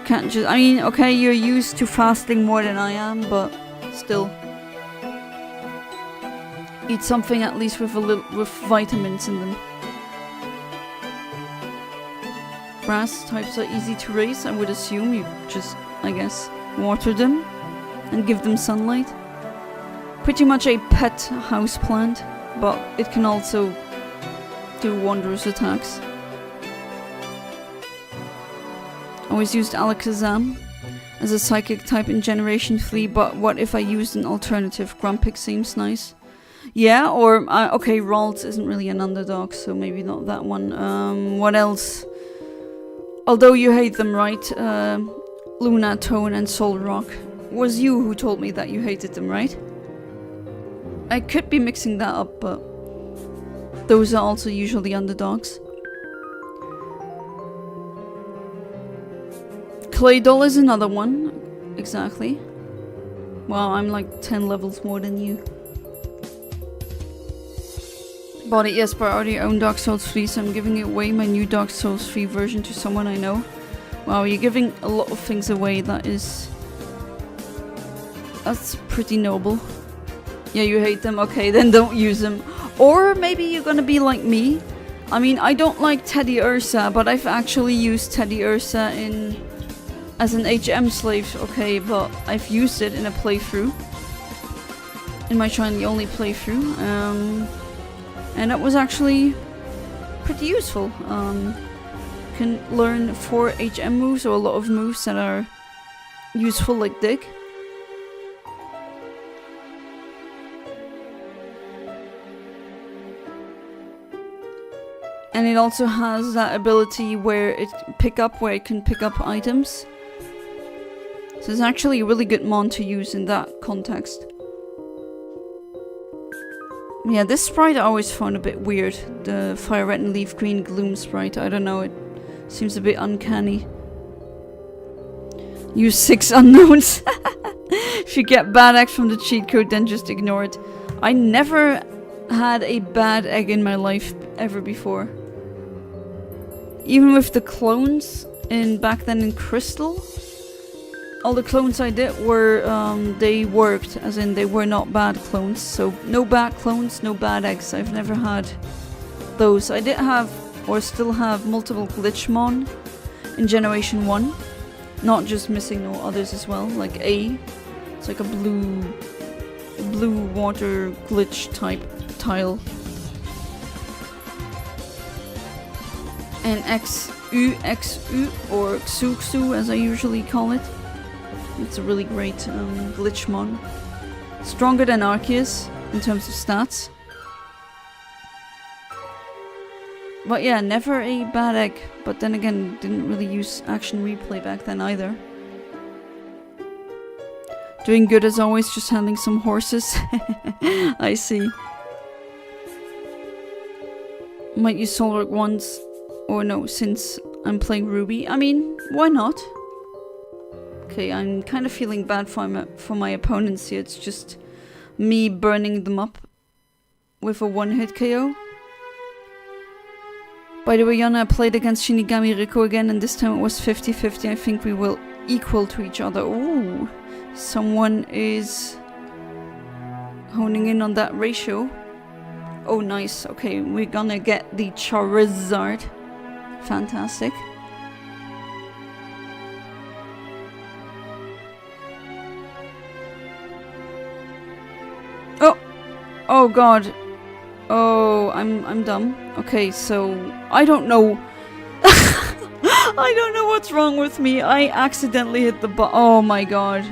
Can't just... I mean, okay, you're used to fasting more than I am, but still. Eat something at least with with vitamins in them. Grass types are easy to raise, I would assume. You just, I guess, water them and give them sunlight. Pretty much a pet houseplant, but it can also do wondrous attacks. Always used Alakazam as a psychic type in Generation 3, but what if I used an alternative? Grumpig seems nice. Yeah, or... okay, Ralts isn't really an underdog, so maybe not that one. What else? Although you hate them, right? Luna, Tone, and Solrock. Was you who told me that you hated them, right? I could be mixing that up, but those are also usually underdogs. Claydol is another one. Exactly. Wow, I'm like 10 levels more than you. Bought it, yes, but I already own Dark Souls 3, so I'm giving away my new Dark Souls 3 version to someone I know. Wow, you're giving a lot of things away, that's pretty noble. Yeah, you hate them? Okay, then don't use them. Or maybe you're gonna be like me. I mean, I don't like Teddy Ursa, but I've actually used Teddy Ursa as an HM slave, okay, but I've used it in a playthrough. In my Shiny Only playthrough. And it was actually pretty useful. Can learn 4 HM moves, or a lot of moves that are useful, like Dig. And it also has that ability where it can pick up items. So it's actually a really good mon to use in that context. Yeah, this sprite I always found a bit weird. The Fire Red and Leaf Green Gloom sprite. I don't know, it seems a bit uncanny. Use 6 unknowns. If you get bad eggs from the cheat code, then just ignore it. I never had a bad egg in my life ever before. Even with the clones back then in Crystal, all the clones I did were, they worked, as in they were not bad clones. So no bad clones, no bad eggs. I've never had those. I did have, or still have, multiple Glitchmon in Generation 1. Not just missing, no others as well, like A. It's like a blue water glitch type tile. And XU, or Xuxu as I usually call it. It's a really great Glitchmon. Stronger than Arceus in terms of stats. But yeah, never a bad egg. But then again, didn't really use action replay back then either. Doing good as always, just handling some horses. I see. Might use Solrock once. Or no, since I'm playing Ruby. I mean, why not? Okay, I'm kind of feeling bad for my opponents here. It's just me burning them up with a one-hit KO. By the way, Yana, I played against Shinigami Riko again, and this time it was 50-50. I think we will equal to each other. Ooh, someone is honing in on that ratio. Oh, nice. Okay, we're gonna get the Charizard. Fantastic. Oh! Oh god. Oh, I'm dumb. Okay, so I don't know. I don't know what's wrong with me. I accidentally hit the button. Oh my god.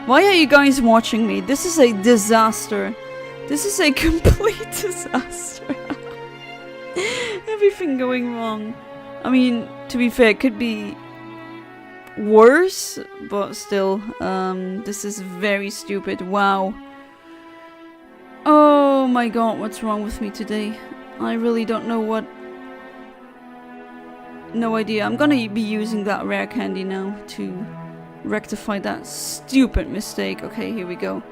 Why are you guys watching me? This is a disaster. This is a complete disaster. Everything going wrong. I mean, to be fair, it could be worse, but still, this is very stupid. Wow. Oh my god, what's wrong with me today? I really don't know what... No idea. I'm gonna be using that rare candy now to rectify that stupid mistake. Okay, here we go.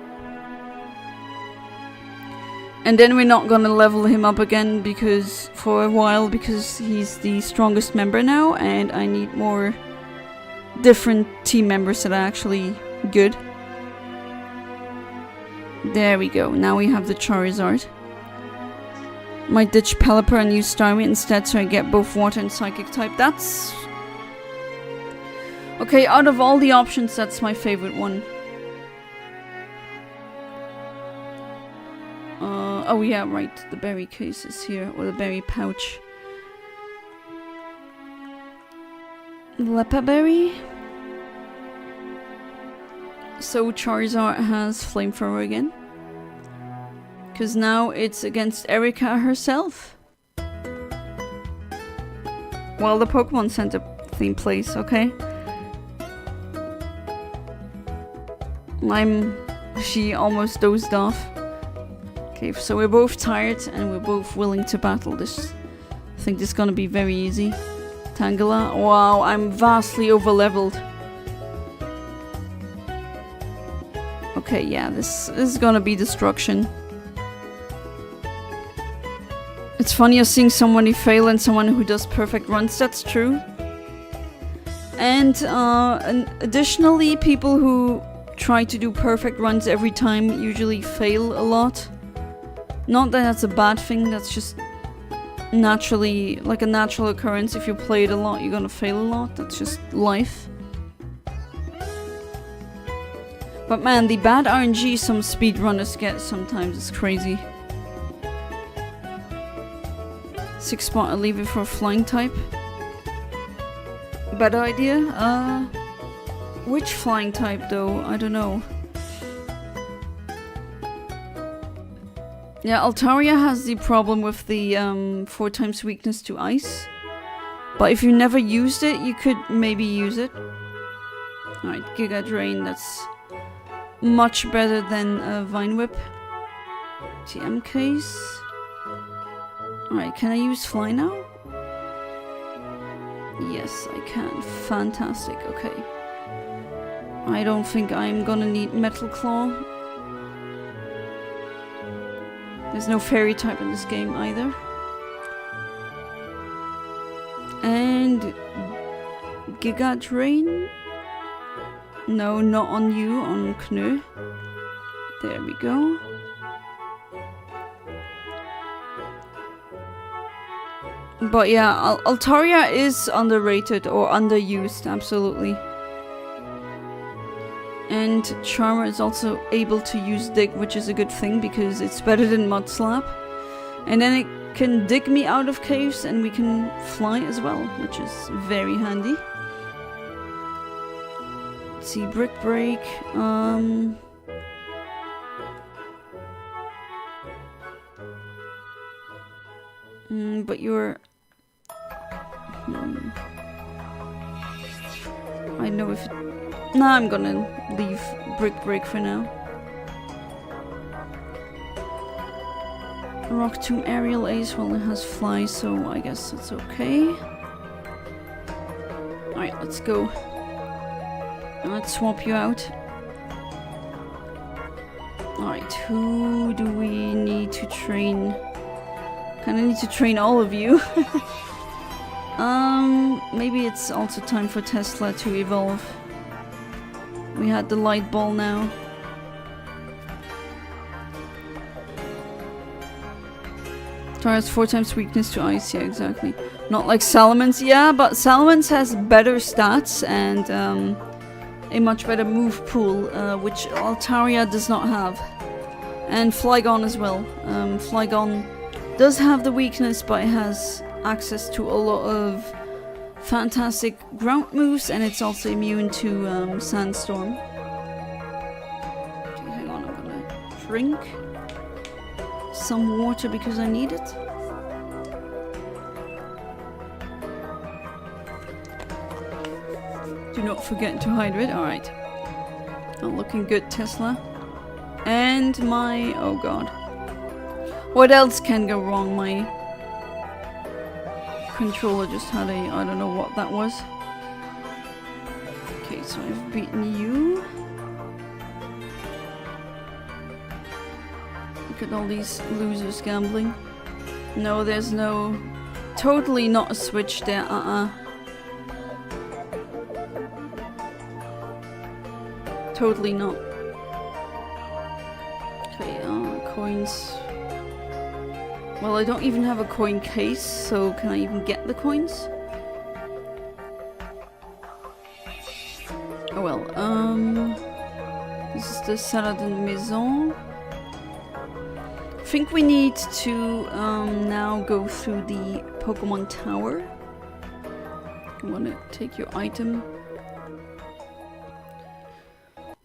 And then we're not gonna level him up again because for a while, because he's the strongest member now, and I need more different team members that are actually good. There we go. Now we have the Charizard. Might ditch Pelipper and use Starmie instead so I get both water and psychic type. That's... Okay, out of all the options, that's my favorite one. Oh yeah, right. The berry case is here. Or the berry pouch. Lepa berry? So Charizard has Flamethrower again. Because now it's against Erika herself. Well, the Pokemon Center theme plays, okay? She almost dozed off. Okay, so we're both tired and we're both willing to battle this. I think this is gonna be very easy. Tangela. Wow, I'm vastly overleveled. Okay, yeah, this is gonna be destruction. It's funnier seeing someone who fail and someone who does perfect runs, that's true. And additionally, people who try to do perfect runs every time usually fail a lot. Not that that's a bad thing, that's just naturally, like a natural occurrence. If you play it a lot, you're gonna fail a lot, that's just life. But man, the bad RNG some speedrunners get sometimes is crazy. 6 spot, I'll leave it for a flying type. Better idea? Which flying type though? I don't know. Yeah, Altaria has the problem with the 4 times weakness to ice. But if you never used it, you could maybe use it. Alright, Giga Drain, that's much better than Vine Whip. TM case. Alright, can I use Fly now? Yes, I can. Fantastic, okay. I don't think I'm gonna need Metal Claw. There's no fairy type in this game either. And Giga Drain? No, not on you, on Knu. There we go. But yeah, Altaria is underrated or underused, absolutely. And Charmer is also able to use Dig, which is a good thing because it's better than Mud Slap. And then it can dig me out of caves and we can fly as well, which is very handy. Let's see, Brick Break. But you're... I know if... Nah, I'm gonna leave Brick Break for now. Rock Tomb Aerial Ace, well, it has Fly, so I guess it's okay. Alright, let's go. Let's swap you out. Alright, who do we need to train? Kinda need to train all of you. Maybe it's also time for Tesla to evolve. We had the light ball now. Tar has 4 times weakness to ice, yeah, exactly. Not like Salamence, yeah, but Salamence has better stats and a much better move pool, which Altaria does not have. And Flygon as well. Flygon does have the weakness, but it has access to a lot of fantastic ground moves, and it's also immune to Sandstorm. Okay, hang on, I'm gonna drink some water because I need it. Do not forget to hydrate. Alright. Not looking good, Tesla. And my... oh god. What else can go wrong? My controller just had a... I don't know what that was. Okay, so I've beaten you. Look at all these losers gambling. No, there's no... totally not a switch there, Totally not. Okay, coins. Well, I don't even have a coin case, so can I even get the coins? Oh well, this is the Salade de Maison. I think we need to now go through the Pokémon Tower. I'm gonna take your item.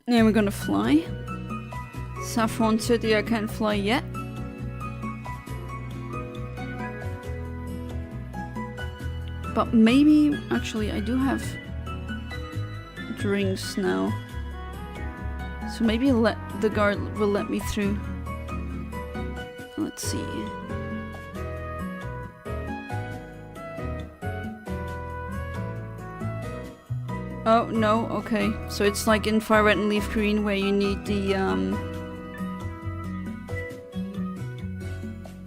And we're gonna fly. Saffron City, I can't fly yet. But maybe, actually, I do have drinks now. So maybe the guard will let me through. Let's see. Oh, no, okay. So it's like in Fire Red and Leaf Green where you need the,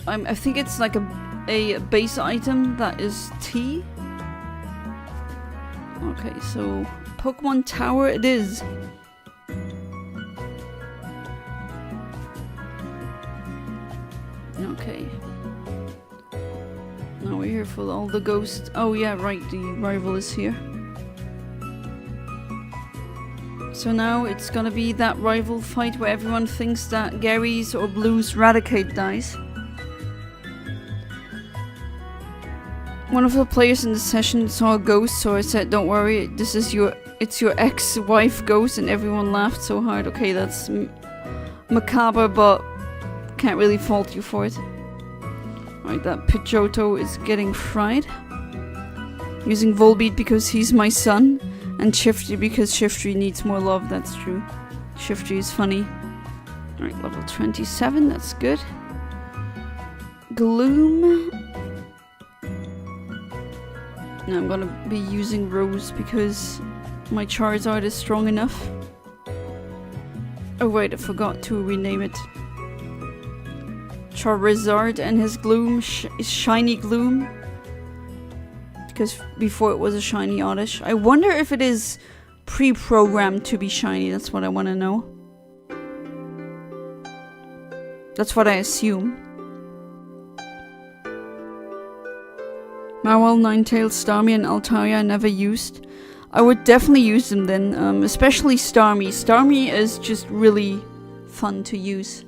I think it's like a base item that is tea. Okay, so Pokemon Tower it is. Okay. Now we're here for all the ghosts. Oh yeah, right, the rival is here. So now it's gonna be that rival fight where everyone thinks that Gary's or Blue's Raticate dies. One of the players in the session saw a ghost, so I said, "Don't worry, it's your ex-wife ghost," and everyone laughed so hard. Okay, that's macabre, but can't really fault you for it. Right, that Pidgeotto is getting fried. Using Volbeat because he's my son, and Shiftry because Shiftry needs more love. That's true. Shiftry is funny. Right, level 27. That's good. Gloom. Now I'm gonna be using Rose because my Charizard is strong enough. Oh wait, I forgot to rename it. Charizard and his Gloom is Shiny Gloom. Because before it was a Shiny Oddish. I wonder if it is pre-programmed to be shiny. That's what I want to know. That's what I assume. Marwell, Ninetales, Starmie and Altaria I never used. I would definitely use them then, especially Starmie. Starmie is just really fun to use.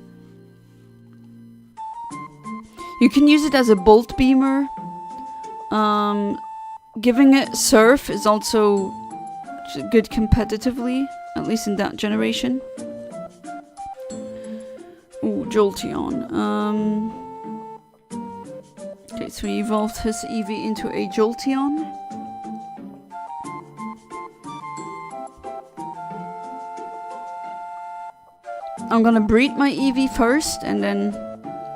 You can use it as a Bolt Beamer. Giving it Surf is also good competitively, at least in that generation. Ooh, Jolteon. Okay, so he evolved his Eevee into a Jolteon. I'm gonna breed my Eevee first, and then...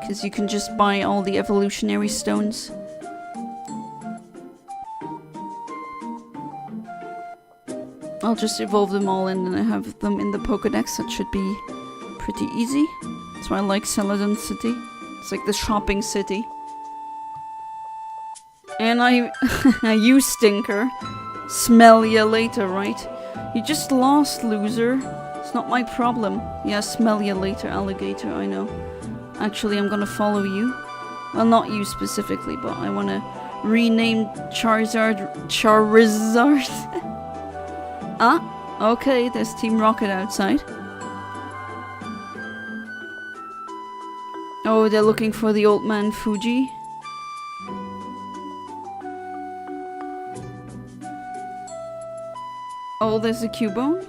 because you can just buy all the evolutionary stones. I'll just evolve them all and then I have them in the Pokédex. That should be pretty easy. That's why I like Celadon City. It's like the shopping city. And you stinker. Smell ya later, right? You just lost, loser. It's not my problem. Yeah, smell ya later, alligator, I know. Actually, I'm gonna follow you. Well, not you specifically, but I wanna rename Charizard. Ah, okay, there's Team Rocket outside. Oh, they're looking for the old man Fuji. Oh, there's a Cubone.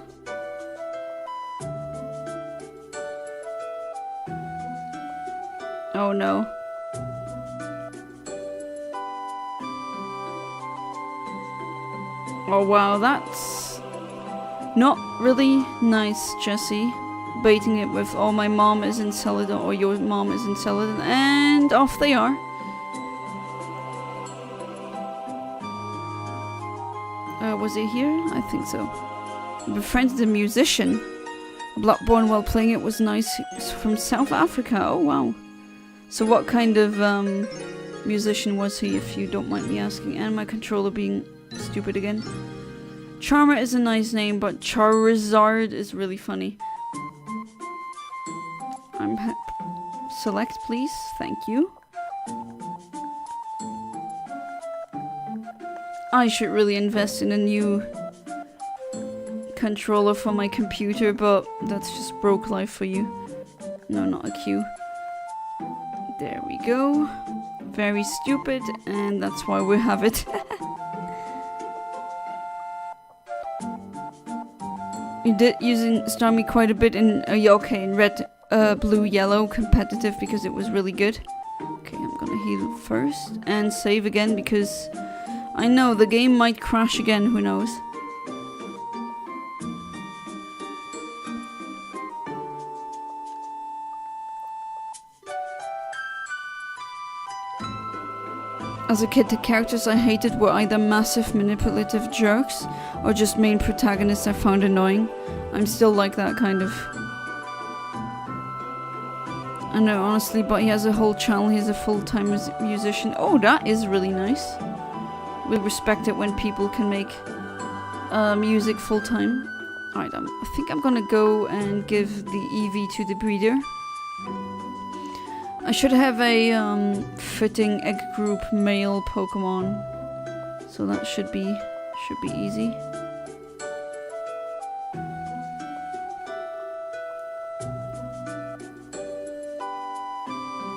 Oh no. Oh wow, that's not really nice, Jesse. Baiting it with, oh, my mom is in Celadon, or your mom is in Celadon, and off they are. Was it here? I think so. Befriended a musician. Bloodborne while playing it was nice. From South Africa. Oh wow. So what kind of musician was he, if you don't mind me asking? And my controller being stupid again. Charmer is a nice name, but Charizard is really funny. Select, please. Thank you. I should really invest in a new controller for my computer, but that's just broke life for you. No, not a Q. There we go. Very stupid, and that's why we have it. You did using Starmie quite a bit in okay, in red, blue, yellow competitive because it was really good. Okay, I'm gonna heal first and save again because I know the game might crash again, who knows. As a kid, the characters I hated were either massive manipulative jerks or just main protagonists I found annoying. I'm still like that kind of. I know, honestly, but he has a whole channel. He's a full-time musician. Oh, that is really nice. We respect it when people can make music full-time. Alright, I think I'm gonna go and give the Eevee to the breeder. I should have a fitting egg group male Pokemon, so that should be easy.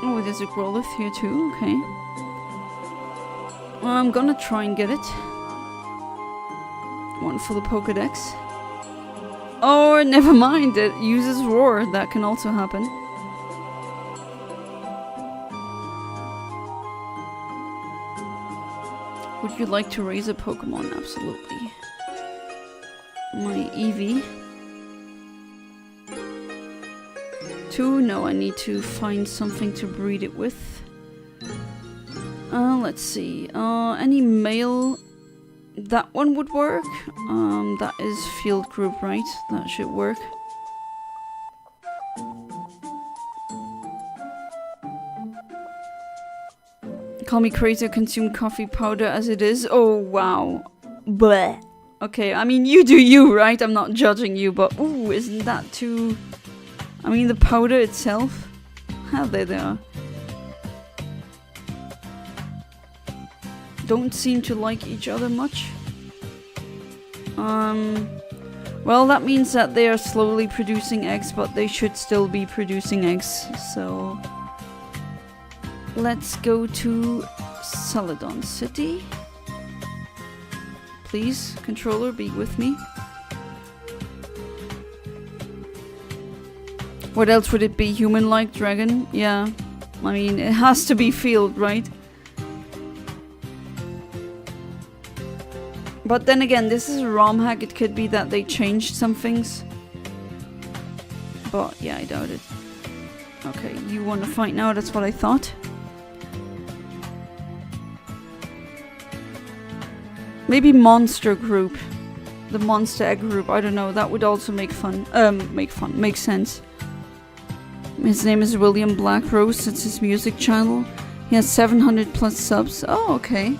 Oh, there's a Growlithe here too. Okay. Well, I'm gonna try and get it. One for the Pokédex. Or never mind, it uses Roar. That can also happen. Would you like to raise a Pokemon? Absolutely. My Eevee. 2? No, I need to find something to breed it with. Let's see. Any male... That one would work. That is field group, right? That should work. Call me crazy, I consume coffee powder as it is. Oh, wow. Bleh. Okay, I mean, you do you, right? I'm not judging you, but ooh, isn't that too... I mean, the powder itself? How there they are. Don't seem to like each other much. Well, that means that they are slowly producing eggs, but they should still be producing eggs, so... Let's go to Celadon City. Please, controller, be with me. What else would it be? Human-like dragon? Yeah. I mean, it has to be field, right? But then again, this is a ROM hack. It could be that they changed some things. But yeah, I doubt it. Okay, you want to fight now? That's what I thought. Maybe monster group. The monster egg group. I don't know. That would also make sense. His name is William Blackrose. It's his music channel. He has 700 plus subs. Oh, okay.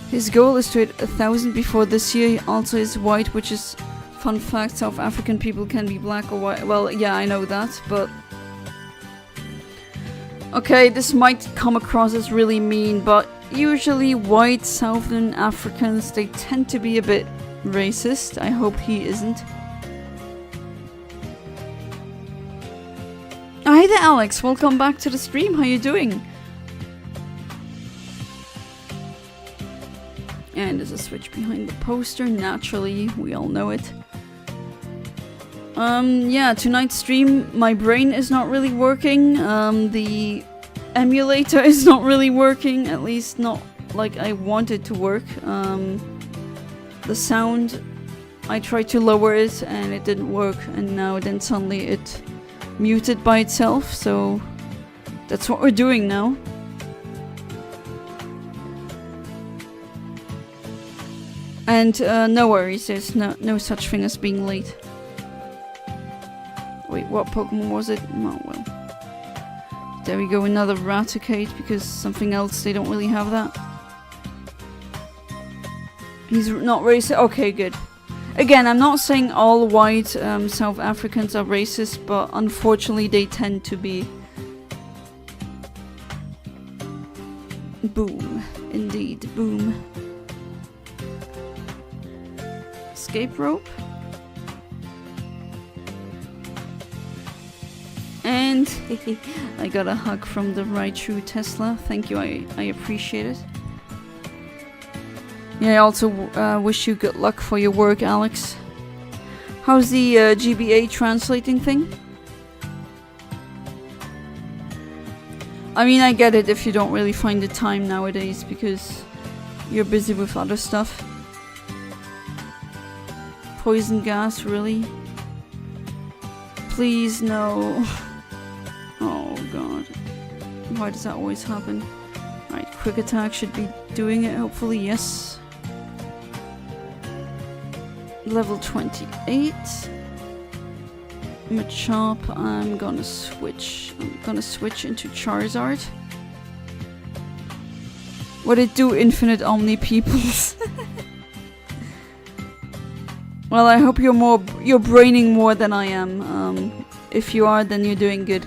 His goal is to hit 1,000 before this year. He also is white, which is fun fact. South African people can be black or white. Well, yeah, I know that, but okay, this might come across as really mean, but usually white Southern Africans, they tend to be a bit racist. I hope he isn't. Oh, hey there, Alex. Welcome back to the stream. How you doing? And there's a switch behind the poster. Naturally, we all know it. Yeah, tonight's stream, my brain is not really working. The emulator is not really working. At least not like I want it to work. The sound, I tried to lower it and it didn't work. And now then suddenly it muted by itself. So that's what we're doing now. And no worries, there's no such thing as being late. Wait, what Pokemon was it? Oh well. There we go, another Raticate, because something else, they don't really have that. He's not racist. Okay, good. Again, I'm not saying all white South Africans are racist, but unfortunately they tend to be. Boom. Indeed, boom. Escape rope. And I got a hug from the Raichu Tesla. Thank you, I appreciate it. Yeah, I also wish you good luck for your work, Alex. How's the GBA translating thing? I mean, I get it if you don't really find the time nowadays because you're busy with other stuff. Poison gas, really? Please, no. Oh god. Why does that always happen? Alright, quick attack should be doing it, hopefully, yes. Level 28. Machop, I'm gonna switch into Charizard. Would it do infinite Omni peoples? Well, I hope you're braining more than I am. If you are, then you're doing good.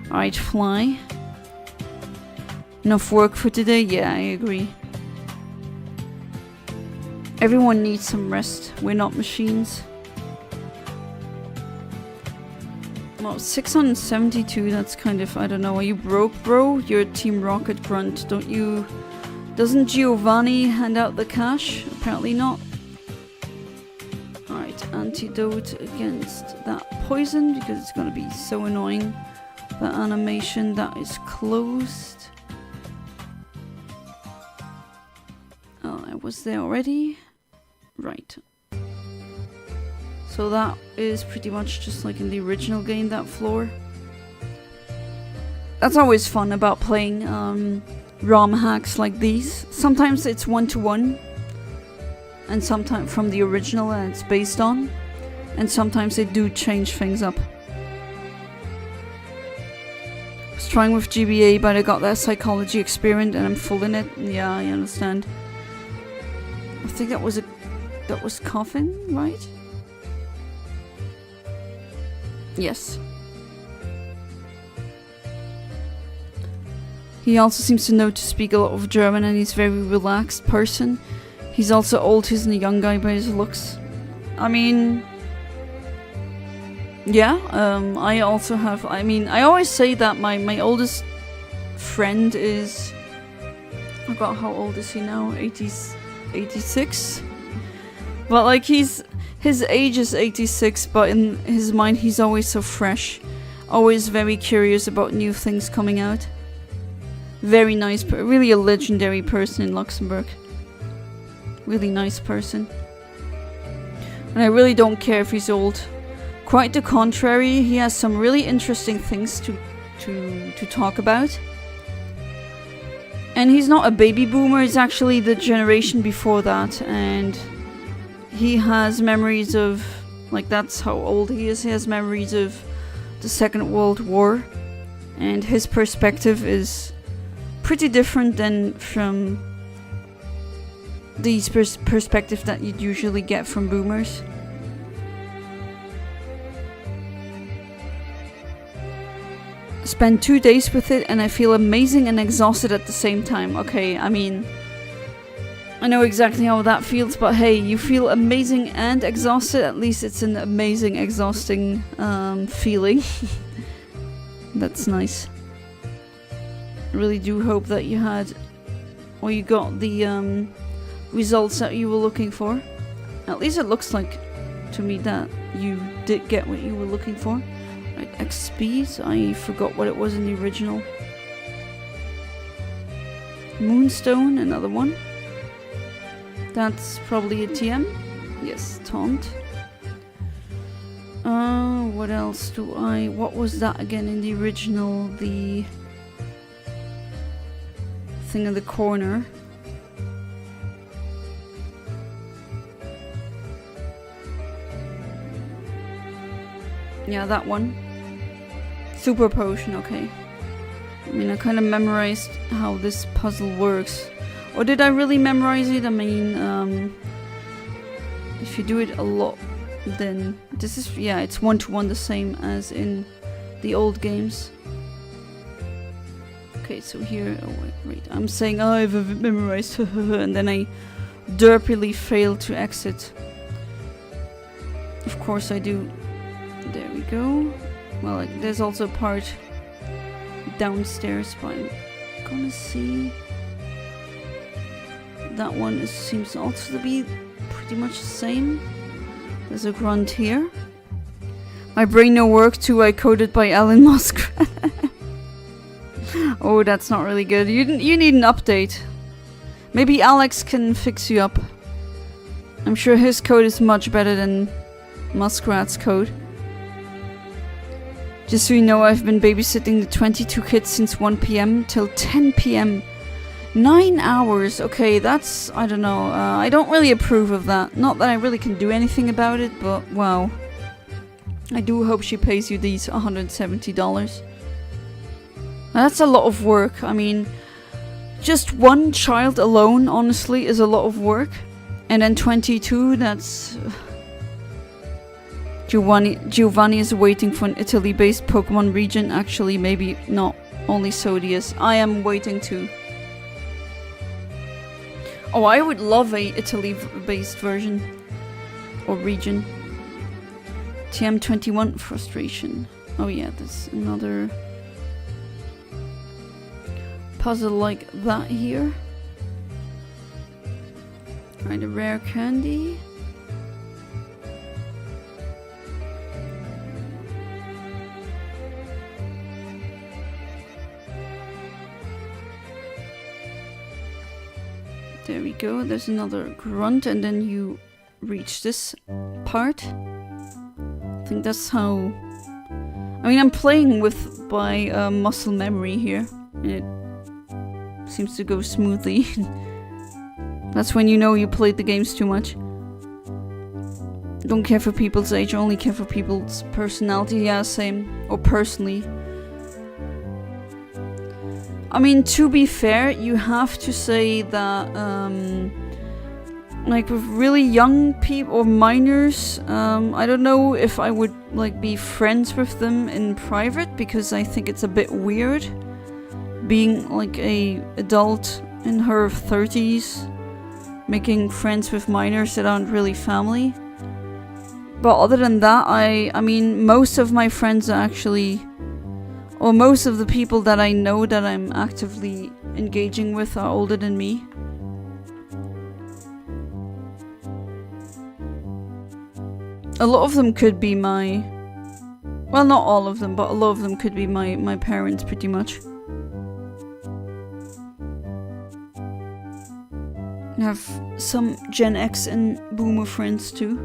Alright, fly. Enough work for today? Yeah, I agree. Everyone needs some rest. We're not machines. Well, 672, that's kind of, I don't know, are you broke, bro? You're Team Rocket Grunt, don't you? Doesn't Giovanni hand out the cash? Apparently not. Alright, antidote against that poison, because it's gonna be so annoying. The animation that is closed. Oh, I was there already. Right. So that is pretty much just like in the original game, that floor. That's always fun about playing ROM hacks like these. Sometimes it's one-to-one, and sometimes from the original and it's based on, and sometimes they do change things up. I was trying with GBA, but I got that psychology experiment and I'm full in it. Yeah, I understand. I think that was coughing, right? Yes. He also seems to know to speak a lot of German and he's a very relaxed person. He's also old, he isn't a young guy by his looks. I mean... yeah, I also have... I mean, I always say that my oldest friend is... I forgot how old is he now? 86? But like his age is 86, but in his mind he's always so fresh. Always very curious about new things coming out. Very nice, really a legendary person in Luxembourg. Really nice person. And I really don't care if he's old. Quite the contrary, he has some really interesting things to talk about. And he's not a baby boomer, he's actually the generation before that. And he has memories of, like, that's how old he is. He has memories of the Second World War. And his perspective is pretty different than from these perspective that you'd usually get from boomers. Spent 2 days with it and I feel amazing and exhausted at the same time. Okay, I mean, I know exactly how that feels, but hey, you feel amazing and exhausted. At least it's an amazing, exhausting feeling. That's nice. I really do hope that you had, or you got the results that you were looking for. At least it looks like to me that you did get what you were looking for. Right, XP, I forgot what it was in the original. Moonstone, another one. That's probably a TM. Yes, taunt. What else do I... What was that again in the original? The thing in the corner. Yeah, that one. Super potion, okay. I mean, I kind of memorized how this puzzle works. Or did I really memorize it? I mean, if you do it a lot, then this is, yeah, it's 1-to-1 the same as in the old games. Okay, so here, oh wait, I'm saying, oh, I've memorized, and then I derpily fail to exit. Of course I do. There we go. Well, like, there's also a part downstairs, but I'm gonna see. That one seems also to be pretty much the same. There's a grunt here. My brain no work too, I coded by Alan Muskrat. Oh, that's not really good. You need an update. Maybe Alex can fix you up. I'm sure his code is much better than Muskrat's code. Just so you know, I've been babysitting the 22 kids since 1 PM till 10 PM. 9 hours. Okay, that's... I don't know. I don't really approve of that. Not that I really can do anything about it, but wow. I do hope she pays you these $170. That's a lot of work. I mean, just one child alone, honestly, is a lot of work. And then 22, that's... Giovanni is waiting for an Italy-based Pokemon region. Actually, maybe not. Only Sodius. I am waiting too. Oh, I would love a Italy-based version. Or region. TM21 frustration. Oh yeah, there's another puzzle like that here. Right, a rare candy. There we go, there's another grunt, and then you reach this part. I think that's how... I mean, I'm playing with by muscle memory here, and it seems to go smoothly. That's when you know you played the games too much. Don't care for people's age, only care for people's personality. Yeah, same. Or personally. I mean, to be fair, you have to say that, like, with really young people or minors, I don't know if I would, like, be friends with them in private, because I think it's a bit weird being, like, a adult in her 30s, making friends with minors that aren't really family. But other than that, I mean, most of my friends are actually... Or most of the people that I know that I'm actively engaging with are older than me. A lot of them could be my Well, not all of them, but a lot of them could be my parents, pretty much. I have some Gen X and Boomer friends too.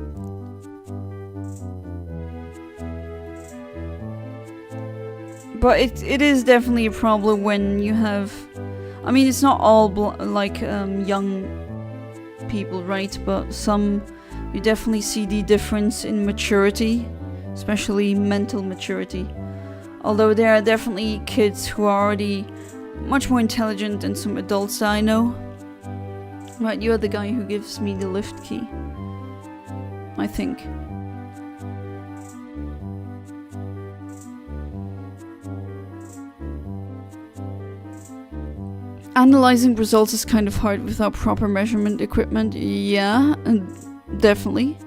But it is definitely a problem when you have... I mean, it's not all young people, right? But some... You definitely see the difference in maturity. Especially mental maturity. Although there are definitely kids who are already much more intelligent than some adults that I know. Right, you're the guy who gives me the lift key. I think. Analyzing results is kind of hard without proper measurement equipment. Yeah, definitely.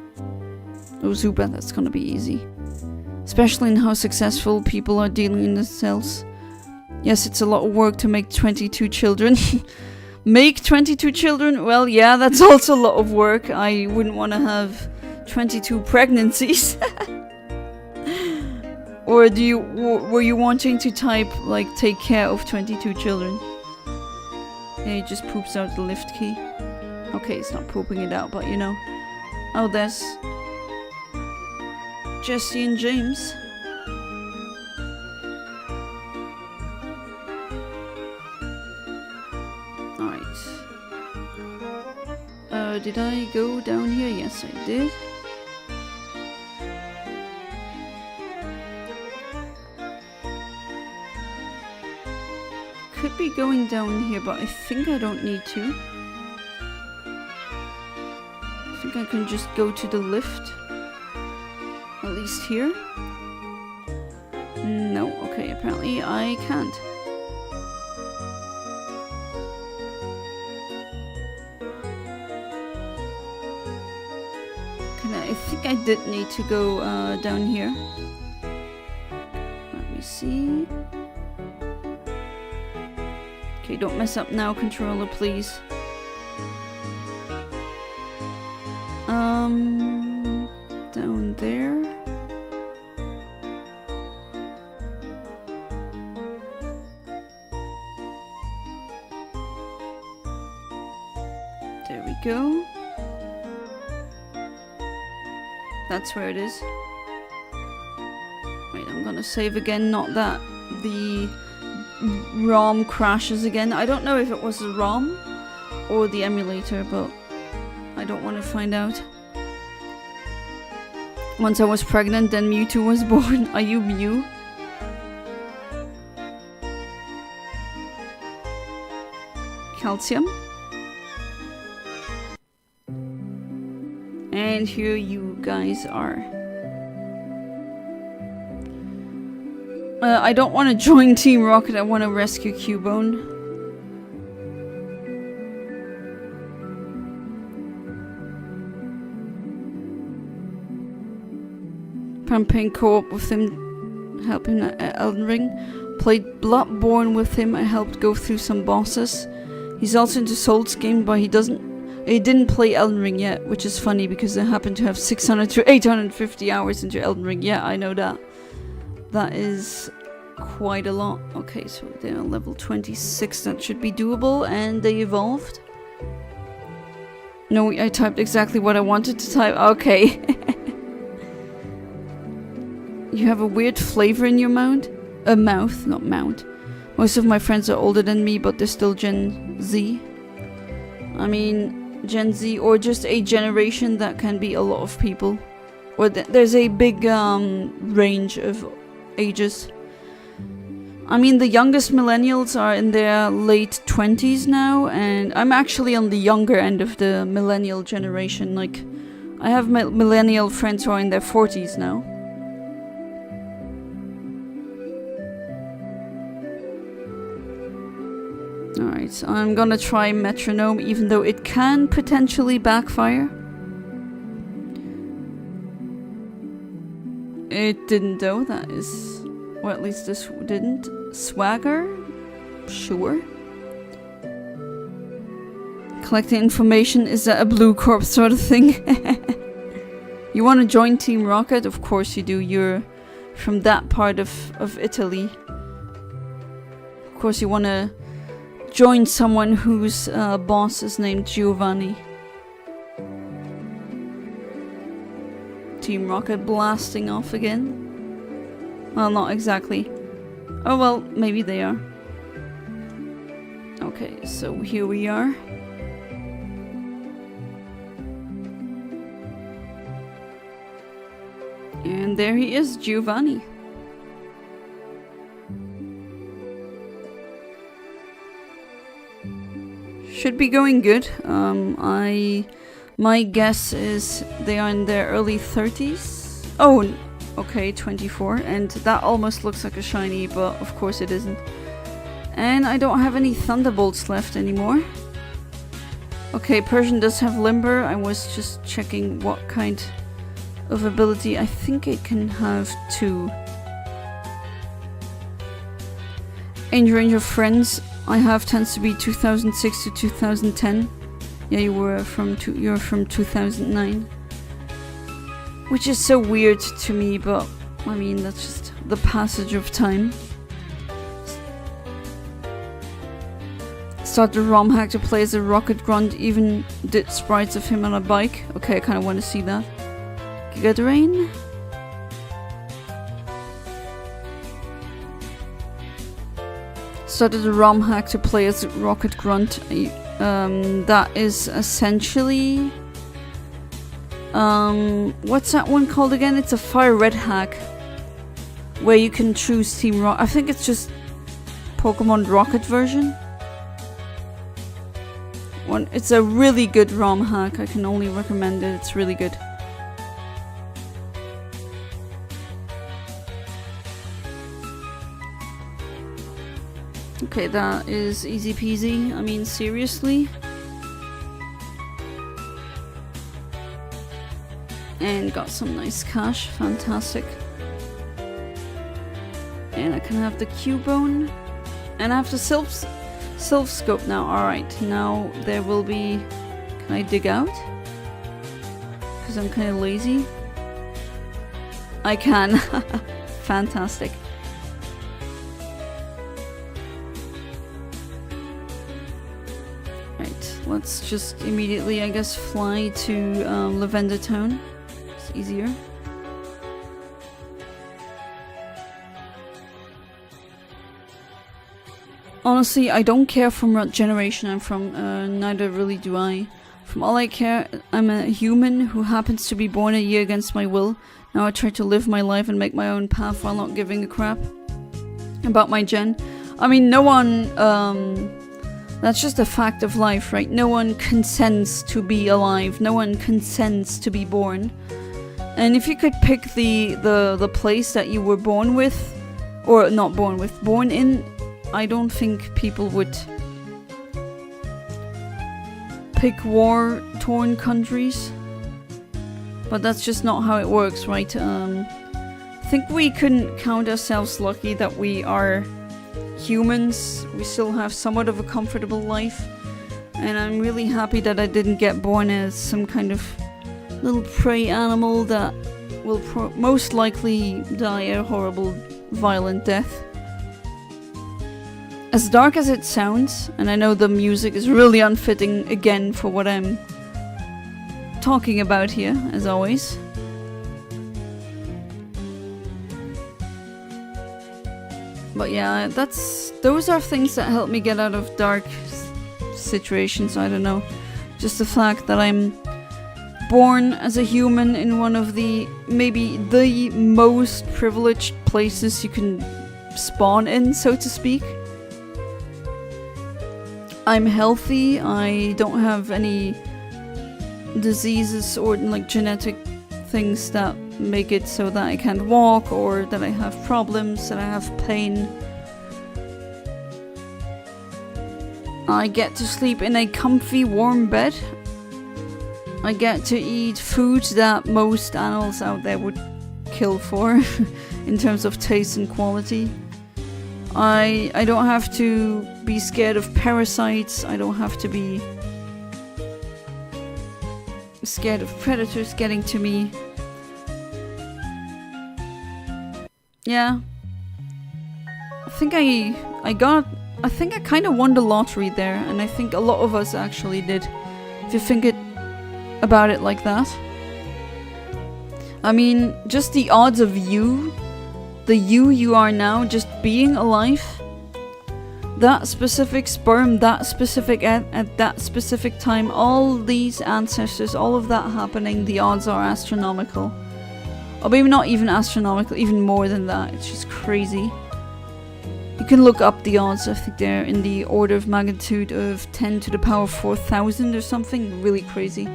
Oh, Zuba, that's gonna be easy. Especially in how successful people are dealing in themselves. Yes, it's a lot of work to make 22 children. Make 22 children? Well, yeah, that's also a lot of work. I wouldn't want to have 22 pregnancies. Or were you wanting to type, like, take care of 22 children? Yeah, he just poops out the lift key. Okay, it's not pooping it out, but you know. Oh, there's Jesse and James. Alright. Did I go down here? Yes, I did. Could be going down here, but I think I don't need to. I think I can just go to the lift. At least here. No, okay, apparently I can't. I think I did need to go down here. Let me see. Okay, don't mess up now, controller, please. Down there. There we go. That's where it is. Wait, I'm gonna save again, not that the ROM crashes again. I don't know if it was the ROM or the emulator, but I don't want to find out. Once I was pregnant, then Mewtwo was born. Are you Mew? Calcium. And here you guys are. I don't want to join Team Rocket, I want to rescue Cubone. I'm playing co-op with him, helping at Elden Ring. Played Bloodborne with him, I helped go through some bosses. He's also into Souls game, but he didn't play Elden Ring yet, which is funny because I happen to have 600 to 850 hours into Elden Ring. Yeah, I know that. That is quite a lot. Okay, so they're level 26, that should be doable, and they evolved. No, I typed exactly what I wanted to type. Okay. You have a weird flavor in your mouth? Mouth, not mount. Most of my friends are older than me, but they're still Gen Z. I mean, Gen Z, or just a generation that can be a lot of people. Or there's a big range of ages. I mean, the youngest millennials are in their late 20s now, and I'm actually on the younger end of the millennial generation. Like, I have millennial friends who are in their 40s now. Alright, so I'm gonna try metronome, even though it can potentially backfire. It didn't though, that is... Or at least this didn't. Swagger? Sure. Collecting information, is that a Blue Corp sort of thing? You want to join Team Rocket? Of course you do, you're from that part of Italy. Of course, you want to join someone whose boss is named Giovanni. Team Rocket blasting off again. Well, not exactly. Oh well, maybe they are. Okay, so here we are. And there he is, Giovanni. Should be going good. My guess is they are in their early 30s. Oh, okay, 24. And that almost looks like a shiny, but of course it isn't. And I don't have any Thunderbolts left anymore. Okay, Persian does have Limber. I was just checking what kind of ability. I think it can have 2. Range of Friends I have tends to be 2006 to 2010. Yeah, you're from 2009. Which is so weird to me, but I mean that's just the passage of time. Started ROM hack to play as a Rocket Grunt, even did sprites of him on a bike. Okay, I kind of want to see that. Giga Drain. Started a ROM hack to play as a Rocket Grunt. That is essentially... what's that one called again? It's a Fire Red hack. Where you can choose Team Rocket. I think it's just Pokemon Rocket version. It's a really good ROM hack. I can only recommend it. It's really good. Okay, that is easy peasy. I mean, seriously. And got some nice cash. Fantastic. And I can have the Cubone. And I have the Sylph Scope now. Alright, now there will be... Can I dig out? Because I'm kind of lazy. I can. Fantastic. Right, let's just immediately, I guess, fly to Lavender Town. It's easier. Honestly, I don't care from what generation I'm from, neither really do I. From all I care, I'm a human who happens to be born a year against my will. Now I try to live my life and make my own path while not giving a crap about my gen. I mean, no one, that's just a fact of life, right? No one consents to be alive. No one consents to be born. And if you could pick the place that you were born with, or not born with, born in, I don't think people would pick war-torn countries. But that's just not how it works, right? I think we couldn't count ourselves lucky that we are humans. We still have somewhat of a comfortable life. And I'm really happy that I didn't get born as some kind of little prey animal that will most likely die a horrible, violent death. As dark as it sounds, and I know the music is really unfitting again for what I'm talking about here, as always. But yeah, those are things that help me get out of dark situations, I don't know. Just the fact that I'm born as a human in one of the, maybe the most privileged places you can spawn in, so to speak. I'm healthy, I don't have any diseases or like genetic things that make it so that I can't walk or that I have problems, that I have pain. I get to sleep in a comfy warm bed. I get to eat foods that most animals out there would kill for in terms of taste and quality. I don't have to be scared of parasites. I don't have to be scared of predators getting to me. Yeah. I think I kind of won the lottery there, and I think a lot of us actually did. If you think about it like that. I mean, just the odds of you, the you are now, just being alive, that specific sperm, that specific at that specific time, all these ancestors, all of that happening, the odds are astronomical. Or maybe not even astronomical, even more than that. It's just crazy. You can look up the odds. I think they're in the order of magnitude of 10 to the power 4,000 or something. Really crazy.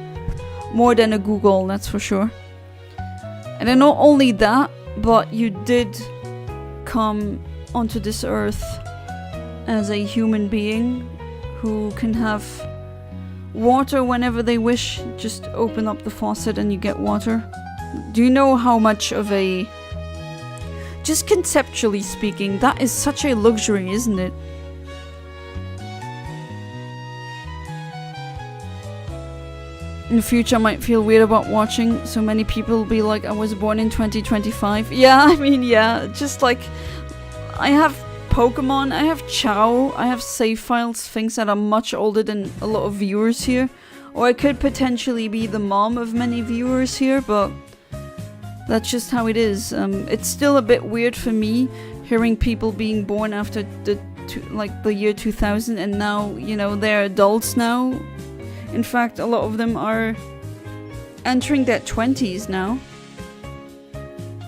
More than a Google, that's for sure. And then not only that, but you did come onto this earth as a human being who can have water whenever they wish. Just open up the faucet and you get water. Do you know how much of a... Just conceptually speaking, that is such a luxury, isn't it? In the future I might feel weird about watching. So many people will be like, I was born in 2025. Yeah, I mean, yeah. Just like, I have Pokémon, I have Chow, I have save files, things that are much older than a lot of viewers here. Or I could potentially be the mom of many viewers here, but that's just how it is. It's still a bit weird for me hearing people being born after the year 2000 and now, you know, they're adults now. In fact, a lot of them are entering their 20s now.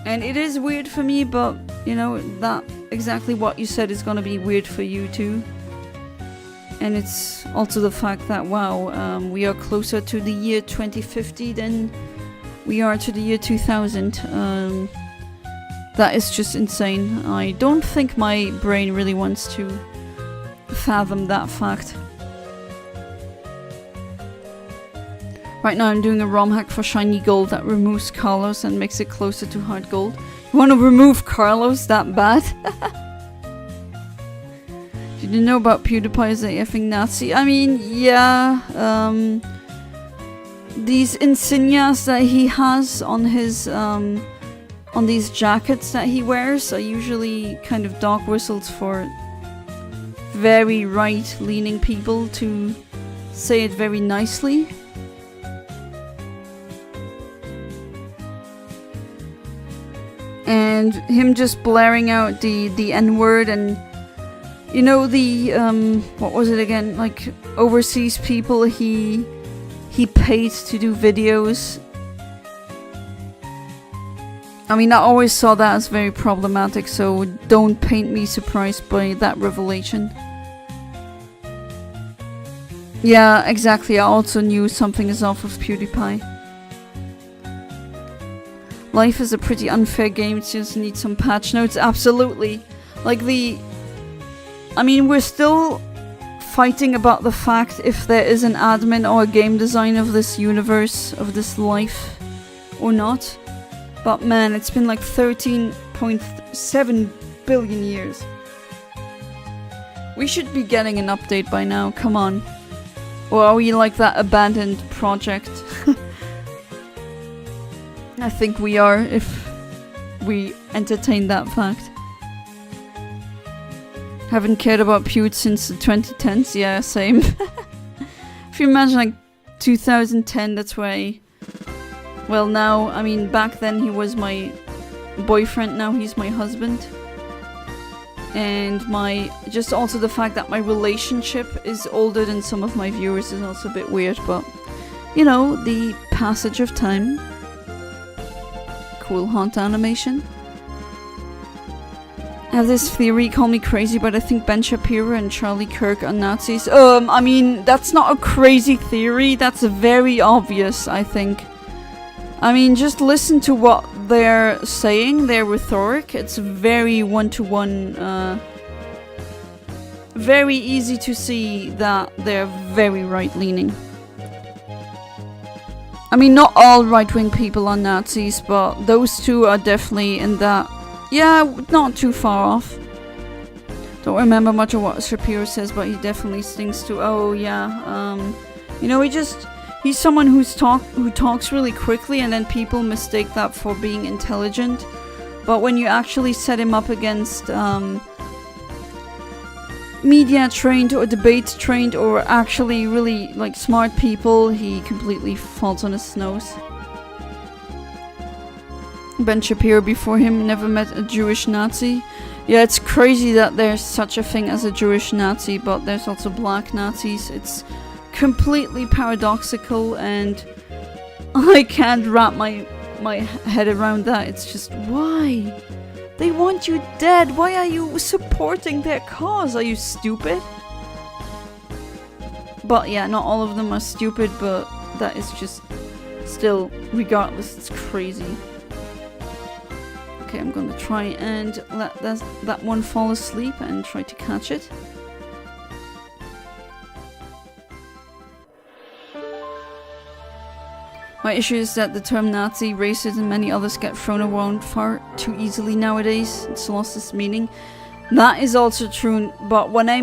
And it is weird for me, but, you know, that exactly what you said is gonna be weird for you too. And it's also the fact that, wow, we are closer to the year 2050 than we are to the year 2000. That is just insane. I don't think my brain really wants to fathom that fact. Right now I'm doing a ROM hack for shiny gold that removes Carlos and makes it closer to hard gold. You want to remove Carlos that bad? Did you know about PewDiePie as a effing Nazi? I mean, yeah. These insignias that he has on his on these jackets that he wears are usually kind of dog whistles for very right-leaning people, to say it very nicely. And him just blaring out the N-word, and you know, the what was it again, like overseas people he paid to do videos. I mean, I always saw that as very problematic, so don't paint me surprised by that revelation. Yeah, exactly. I also knew something is off with PewDiePie. Life is a pretty unfair game, it just needs some patch notes. Absolutely. Like I mean, we're still fighting about the fact if there is an admin or a game design of this universe, of this life, or not. But man, it's been like 13.7 billion years. We should be getting an update by now, come on. Or are we like that abandoned project? I think we are, if we entertain that fact. Haven't cared about Pewd since the 2010s, yeah, same. If you imagine like 2010, that's why... Well, now, I mean, back then he was my boyfriend, now he's my husband. And just also the fact that my relationship is older than some of my viewers is also a bit weird, but... You know, the passage of time. Cool haunt animation. I have this theory, call me crazy, but I think Ben Shapiro and Charlie Kirk are Nazis. I mean, that's not a crazy theory, that's very obvious, I think. I mean, just listen to what they're saying, their rhetoric. It's very one-to-one, very easy to see that they're very right-leaning. I mean, not all right-wing people are Nazis, but those two are definitely in that... Yeah, not too far off. Don't remember much of what Shapiro says, but he definitely stinks to... Oh, yeah, you know, he's someone who talks really quickly, and then people mistake that for being intelligent. But when you actually set him up against media trained or debate trained or actually really like smart people, he completely falls on his nose. Ben Shapiro before him never met a Jewish Nazi. Yeah, it's crazy that there's such a thing as a Jewish Nazi, but there's also black Nazis. It's completely paradoxical, and I can't wrap my head around that. It's just, why? They want you dead. Why are you supporting their cause? Are you stupid? But yeah, not all of them are stupid, but that is just still, regardless, it's crazy. Okay, I'm gonna try and let that one fall asleep and try to catch it. My issue is that the term Nazi, racist, and many others get thrown around far too easily nowadays. It's lost its meaning. That is also true, but when I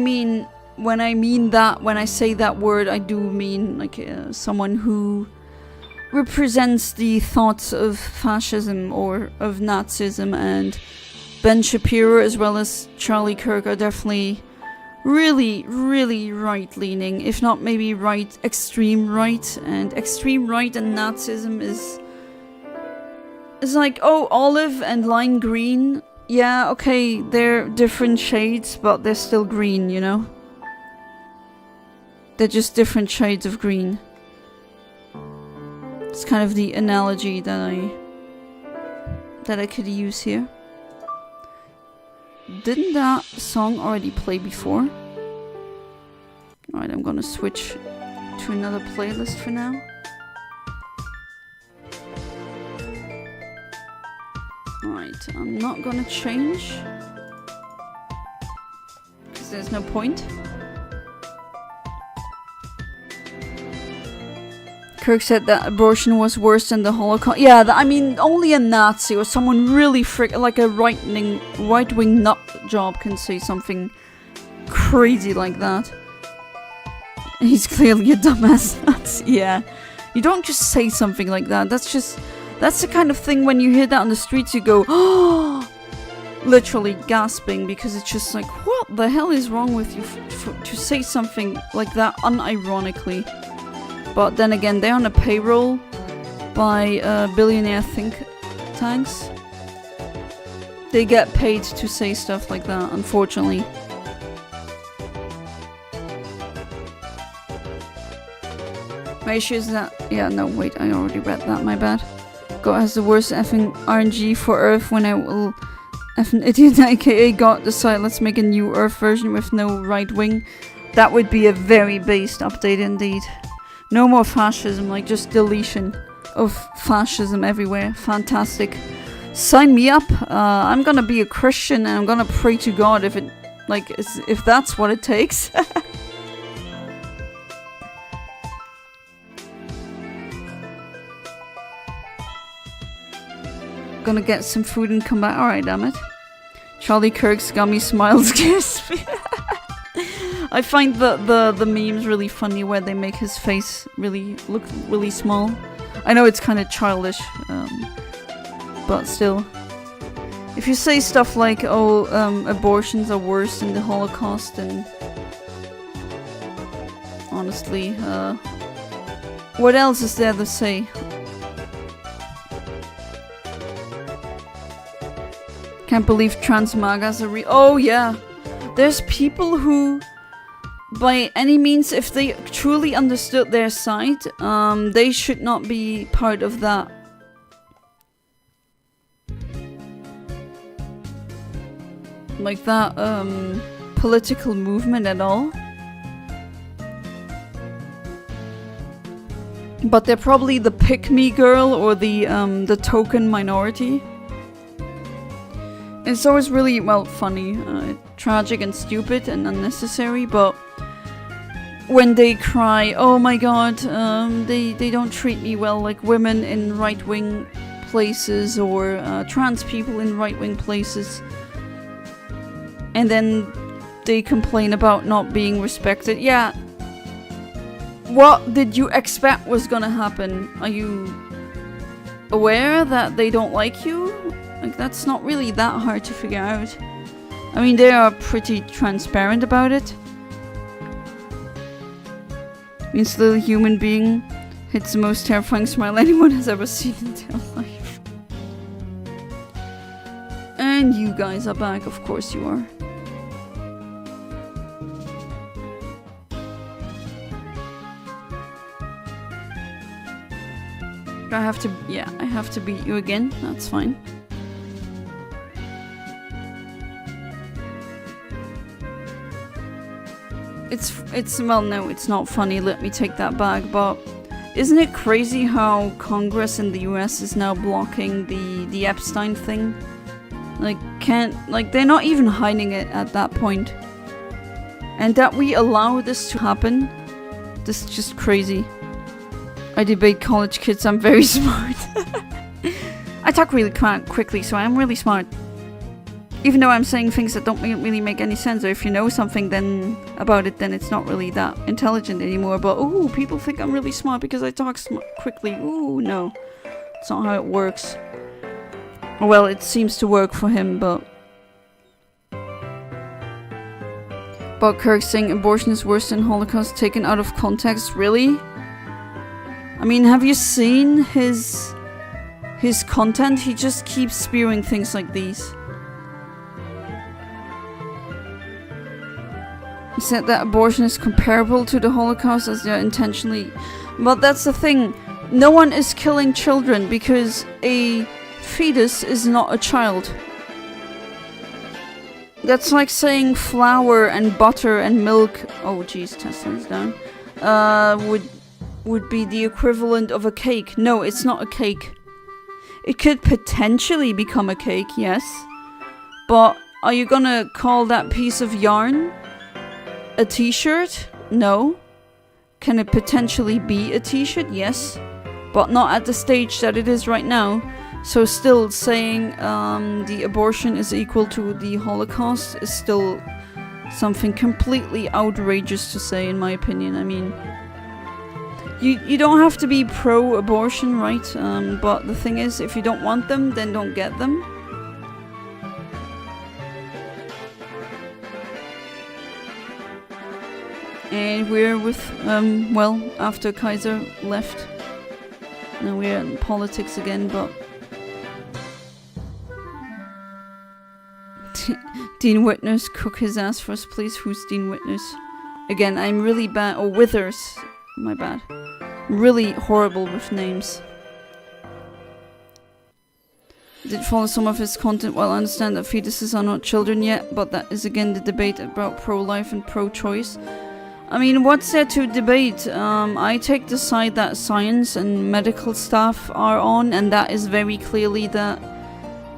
say that word, I do mean like someone who represents the thoughts of fascism or of Nazism, and Ben Shapiro as well as Charlie Kirk are definitely really, really right-leaning, if not maybe extreme right, and extreme right and Nazism is like, oh, olive and lime green, yeah, okay, they're different shades, but they're still green, you know? They're just different shades of green. It's kind of the analogy that I could use here. Didn't that song already play before? Alright, I'm gonna switch to another playlist for now. Alright, I'm not gonna change, because there's no point. Kirk said that abortion was worse than the Holocaust. Yeah, I mean, only a Nazi or someone really like a right-wing nut job can say something crazy like that. He's clearly a dumbass Nazi. Yeah, you don't just say something like that. That's the kind of thing when you hear that on the streets, you go, oh, literally gasping, because it's just like, what the hell is wrong with you to say something like that unironically? But then again, they're on a payroll by billionaire think tanks. They get paid to say stuff like that, unfortunately. My issue is that... Yeah, no, wait, I already read that, my bad. God has the worst effing RNG for Earth when I will... effing idiot, aka God, decide let's make a new Earth version with no right wing. That would be a very based update indeed. No more fascism, like just deletion of fascism everywhere. Fantastic. Sign me up. I'm gonna be a Christian and I'm gonna pray to God if that's what it takes. Gonna get some food and come back. Alright, damn it. Charlie Kirk's gummy smiles gives me. I find the memes really funny where they make his face look really small. I know it's kind of childish, but still. If you say stuff like, oh, abortions are worse than the Holocaust, then honestly, what else is there to say? Can't believe trans magas are oh yeah, there's people who, by any means, if they truly understood their side, they should not be part of that. Like that, political movement at all. But they're probably the pick-me girl or the token minority. It's always really, well, funny, tragic and stupid and unnecessary, but when they cry, oh my god, they don't treat me well, like women in right-wing places or trans people in right-wing places, and then they complain about not being respected. Yeah, what did you expect was gonna happen? Are you aware that they don't like you? Like, that's not really that hard to figure out. I mean, they are pretty transparent about it. Means little human being hits the most terrifying smile anyone has ever seen in their life. And you guys are back, of course you are. I have to beat you again, that's fine. Well, no, it's not funny, let me take that back, but isn't it crazy how Congress in the US is now blocking the Epstein thing? Like, they're not even hiding it at that point. And that we allow this to happen, this is just crazy. I debate college kids, I'm very smart. I talk really quickly, so I'm really smart. Even though I'm saying things that don't really make any sense, or if you know something then about it, then it's not really that intelligent anymore. But ooh, people think I'm really smart because I talk quickly. Ooh, no. It's not how it works. Well, it seems to work for him, but... But Kirk saying abortion is worse than Holocaust taken out of context, really? I mean, have you seen his content? He just keeps spewing things like these. He said that abortion is comparable to the Holocaust as they're intentionally... But that's the thing. No one is killing children because a fetus is not a child. That's like saying flour and butter and milk... Oh jeez, Tesla's down. Would be the equivalent of a cake. No, it's not a cake. It could potentially become a cake, yes. But are you gonna call that piece of yarn a t-shirt? No. Can it potentially be a t-shirt? Yes. But not at the stage that it is right now. So still saying the abortion is equal to the Holocaust is still something completely outrageous to say, in my opinion. I mean, you don't have to be pro-abortion, right? But the thing is, if you don't want them, then don't get them. And we're with, well, after Kaiser left. Now we're in politics again, but... Dean Witness, cook his ass for us, please. Who's Dean Witness? Again, I'm really bad. Oh, Withers. My bad. Really horrible with names. Did follow some of his content. Well, I understand that fetuses are not children yet, but that is again the debate about pro-life and pro-choice. I mean, what's there to debate? I take the side that science and medical staff are on, and that is very clearly that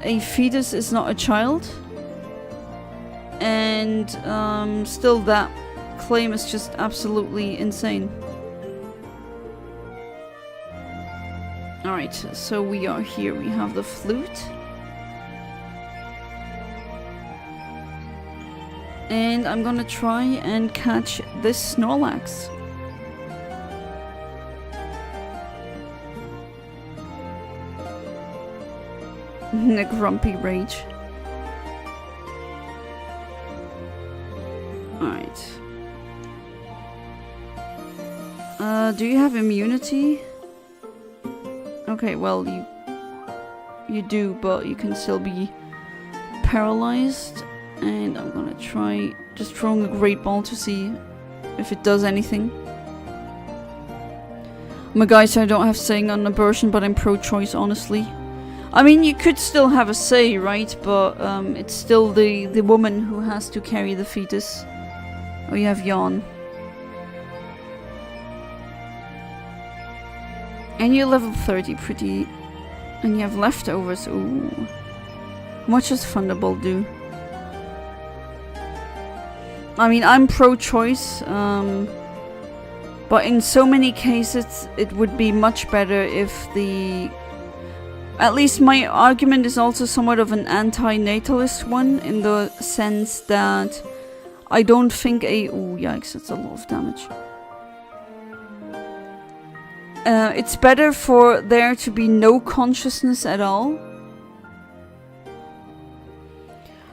a fetus is not a child. And still that claim is just absolutely insane. Alright, so we are here. We have the flute. And I'm gonna try and catch this Snorlax. A grumpy rage. Alright. Do you have immunity? Okay, well, you do, but you can still be paralyzed. And I'm gonna try just throwing a great ball to see if it does anything. I'm a guy, so I don't have saying on abortion, but I'm pro-choice, honestly. I mean, you could still have a say, right? But it's still the woman who has to carry the fetus. Oh, you have yawn. And you're level 30, pretty... And you have leftovers, ooh. How much does Thunderbolt do? I mean, I'm pro-choice, but in so many cases it would be much better if the... At least my argument is also somewhat of an anti-natalist one, in the sense that I don't think a... Ooh, yikes, that's a lot of damage. It's better for there to be no consciousness at all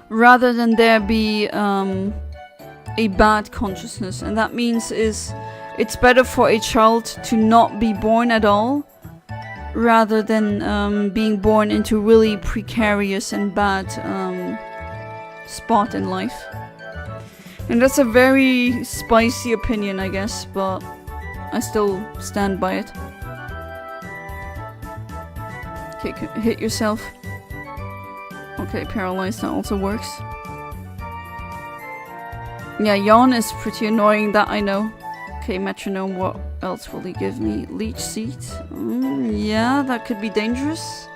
rather than there be a bad consciousness. And that means it's better for a child to not be born at all, rather than being born into really precarious and bad spot in life. And that's a very spicy opinion, I guess, but I still stand by it. Okay, hit yourself. Okay, paralyzed, that also works. Yeah, yawn is pretty annoying, that I know. Okay, metronome, what else will he give me? Leech seed? Yeah, that could be dangerous.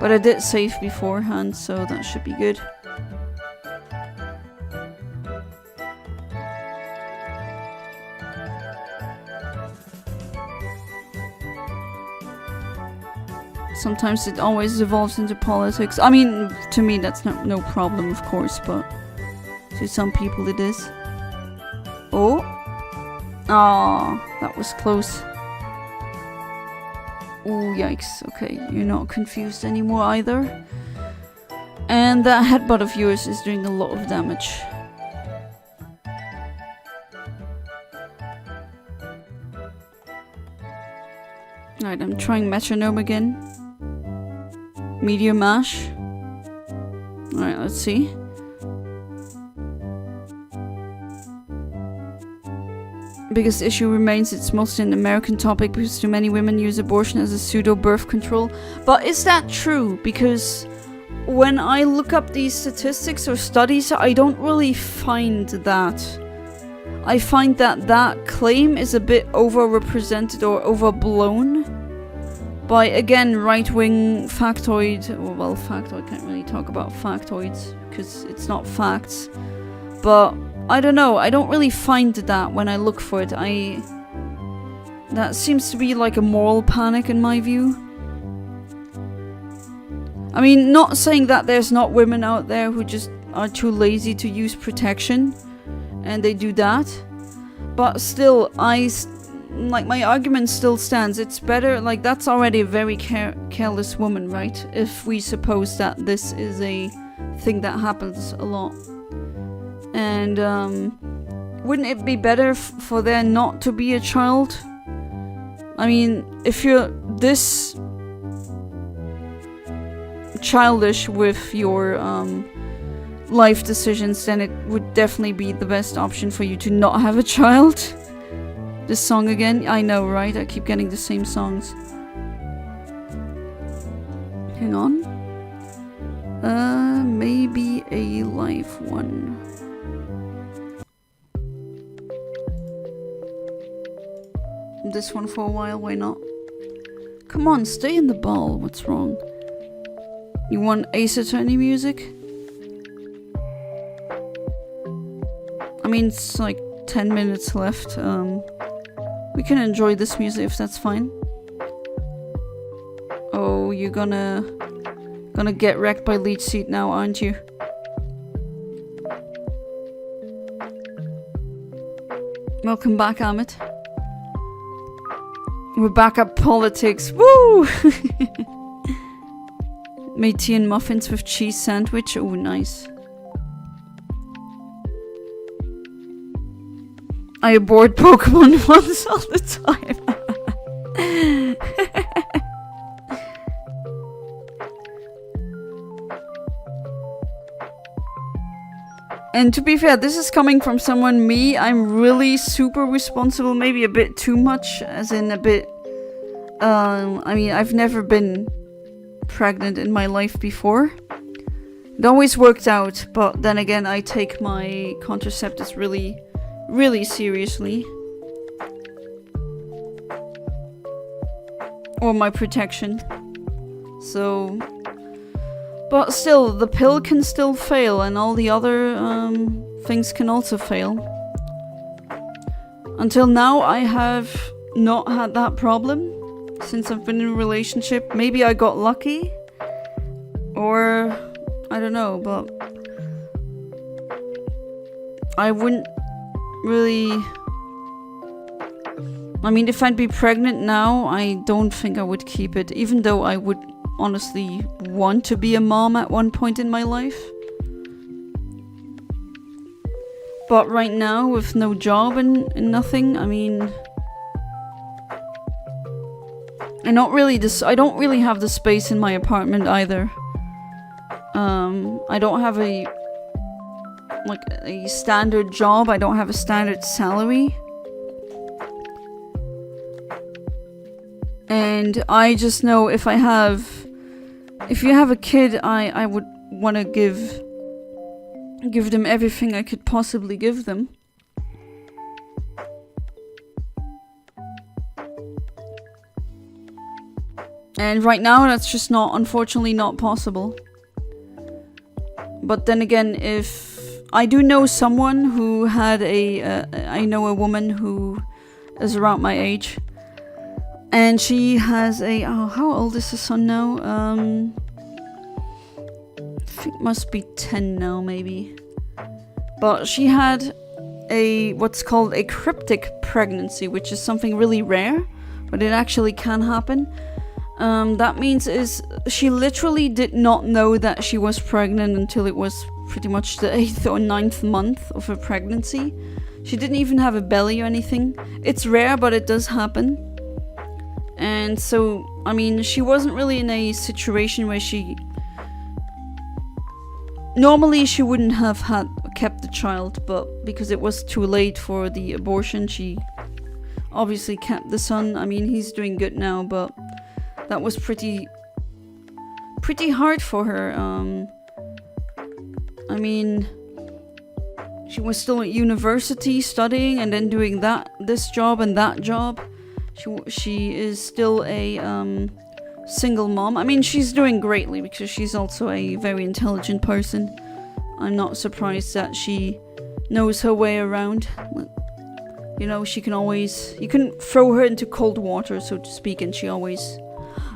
But I did save beforehand, so that should be good. Sometimes it always evolves into politics. I mean, to me that's no problem, of course, but to some people it is. Oh! Ah, that was close. Oh, yikes. Okay, you're not confused anymore either. And that headbutt of yours is doing a lot of damage. Alright, I'm trying metronome again. Medium mash. Alright, let's see. Biggest issue remains it's mostly an American topic because too many women use abortion as a pseudo birth control. But is that true? Because when I look up these statistics or studies, I don't really find that. I find that that claim is a bit overrepresented or overblown by, again, right-wing factoid. Well, factoid, can't really talk about factoids because it's not facts. But I don't know, I don't really find that when I look for it. That seems to be like a moral panic in my view. I mean, not saying that there's not women out there who just are too lazy to use protection and they do that. But still, my argument still stands. It's better, like, that's already a very careless woman, right? If we suppose that this is a thing that happens a lot. And wouldn't it be better for there not to be a child? I mean, if you're this childish with your life decisions, then it would definitely be the best option for you to not have a child. This song again? I know, right? I keep getting the same songs. Hang on. Maybe a live one. This one for a while, why not? Come on, stay in the ball, what's wrong? You want Ace Attorney music? I mean, it's like 10 minutes left. We can enjoy this music if that's fine. Oh, you're gonna get wrecked by Leech Seed now, aren't you? Welcome back, Amit. We're back at politics. Woo! Made tea and muffins with cheese sandwich. Oh, nice. I abort Pokemon once all the time. And to be fair, this is coming from someone, me, I'm really super responsible, maybe a bit too much, as in a bit, I mean, I've never been pregnant in my life before. It always worked out, but then again, I take my contraceptives really, really seriously. Or my protection. So... But still, the pill can still fail, and all the other things can also fail. Until now, I have not had that problem since I've been in a relationship. Maybe I got lucky, or I don't know, but I wouldn't really... I mean, if I'd be pregnant now, I don't think I would keep it, even though I would honestly want to be a mom at one point in my life. But right now, with no job and nothing, I mean, I don't really have the space in my apartment either. I don't have a standard job. I don't have a standard salary. And I just know if you have a kid, I would want to give them everything I could possibly give them. And right now, that's just unfortunately not possible. But then again, if I do know someone who had I know a woman who is around my age. And she has how old is the son now? I think it must be 10 now, maybe. But she had what's called a cryptic pregnancy, which is something really rare, but it actually can happen. That means she literally did not know that she was pregnant until it was pretty much the 8th or 9th month of her pregnancy. She didn't even have a belly or anything. It's rare, but it does happen. And so, I mean, she wasn't really in a situation where normally she wouldn't have kept the child, but because it was too late for the abortion, she obviously kept the son. I mean, he's doing good now, but that was pretty hard for her. I mean, she was still at university studying and then doing this job and that job. She is still a single mom. I mean, she's doing greatly because she's also a very intelligent person. I'm not surprised that she knows her way around. You know, you can throw her into cold water, so to speak, and she always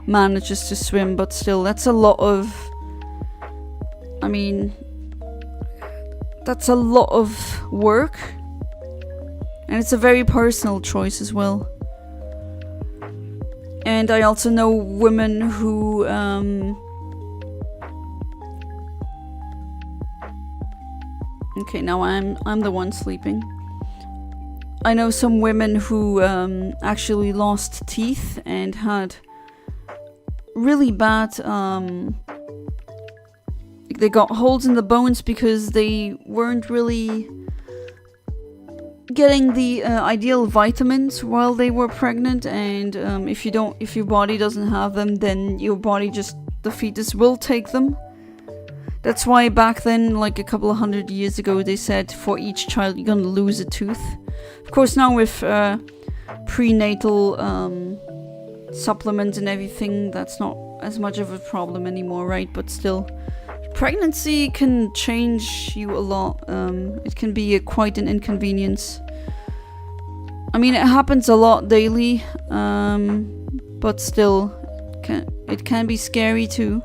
manages to swim. But still, that's a lot of work. And it's a very personal choice as well. And I also know women who okay, now I'm the one sleeping. I know some women who actually lost teeth and had really bad they got holes in the bones because they weren't really getting the ideal vitamins while they were pregnant, and if your body doesn't have them, then the fetus will take them. That's why back then, like a couple of 100 years ago, they said for each child you're gonna lose a tooth. Of course, now with prenatal supplements and everything, that's not as much of a problem anymore, right? But still, pregnancy can change you a lot. It can be quite an inconvenience. I mean, it happens a lot daily, but still, it can be scary too.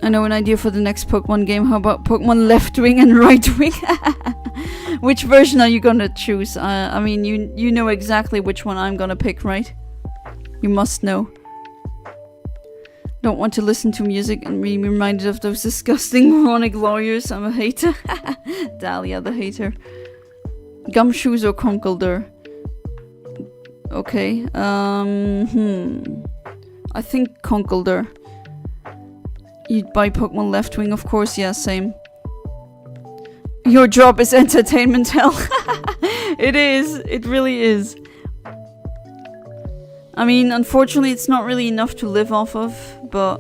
I know an idea for the next Pokemon game. How about Pokemon Left Wing and Right Wing? Which version are you gonna choose? I mean, you know exactly which one I'm gonna pick, right? You must know. Don't want to listen to music and be reminded of those disgusting moronic lawyers. I'm a hater. Dahlia the hater. Gumshoes or Conkeldurr? Okay. I think Conkeldurr. You'd buy Pokemon Left Wing, of course. Yeah, same. Your job is entertainment hell. It is. It really is. I mean, unfortunately, it's not really enough to live off of, but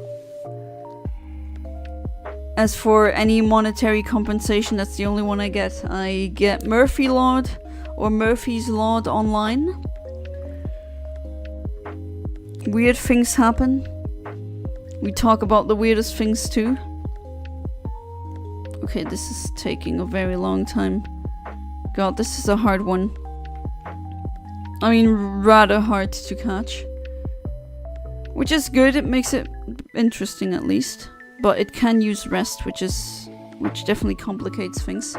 as for any monetary compensation, that's the only one I get. I get Murphy Lord or Murphy's Law online. Weird things happen. We talk about the weirdest things too. Okay, this is taking a very long time. God, this is a hard one. I mean, rather hard to catch. Which is good, it makes it interesting at least. But it can use rest, which definitely complicates things.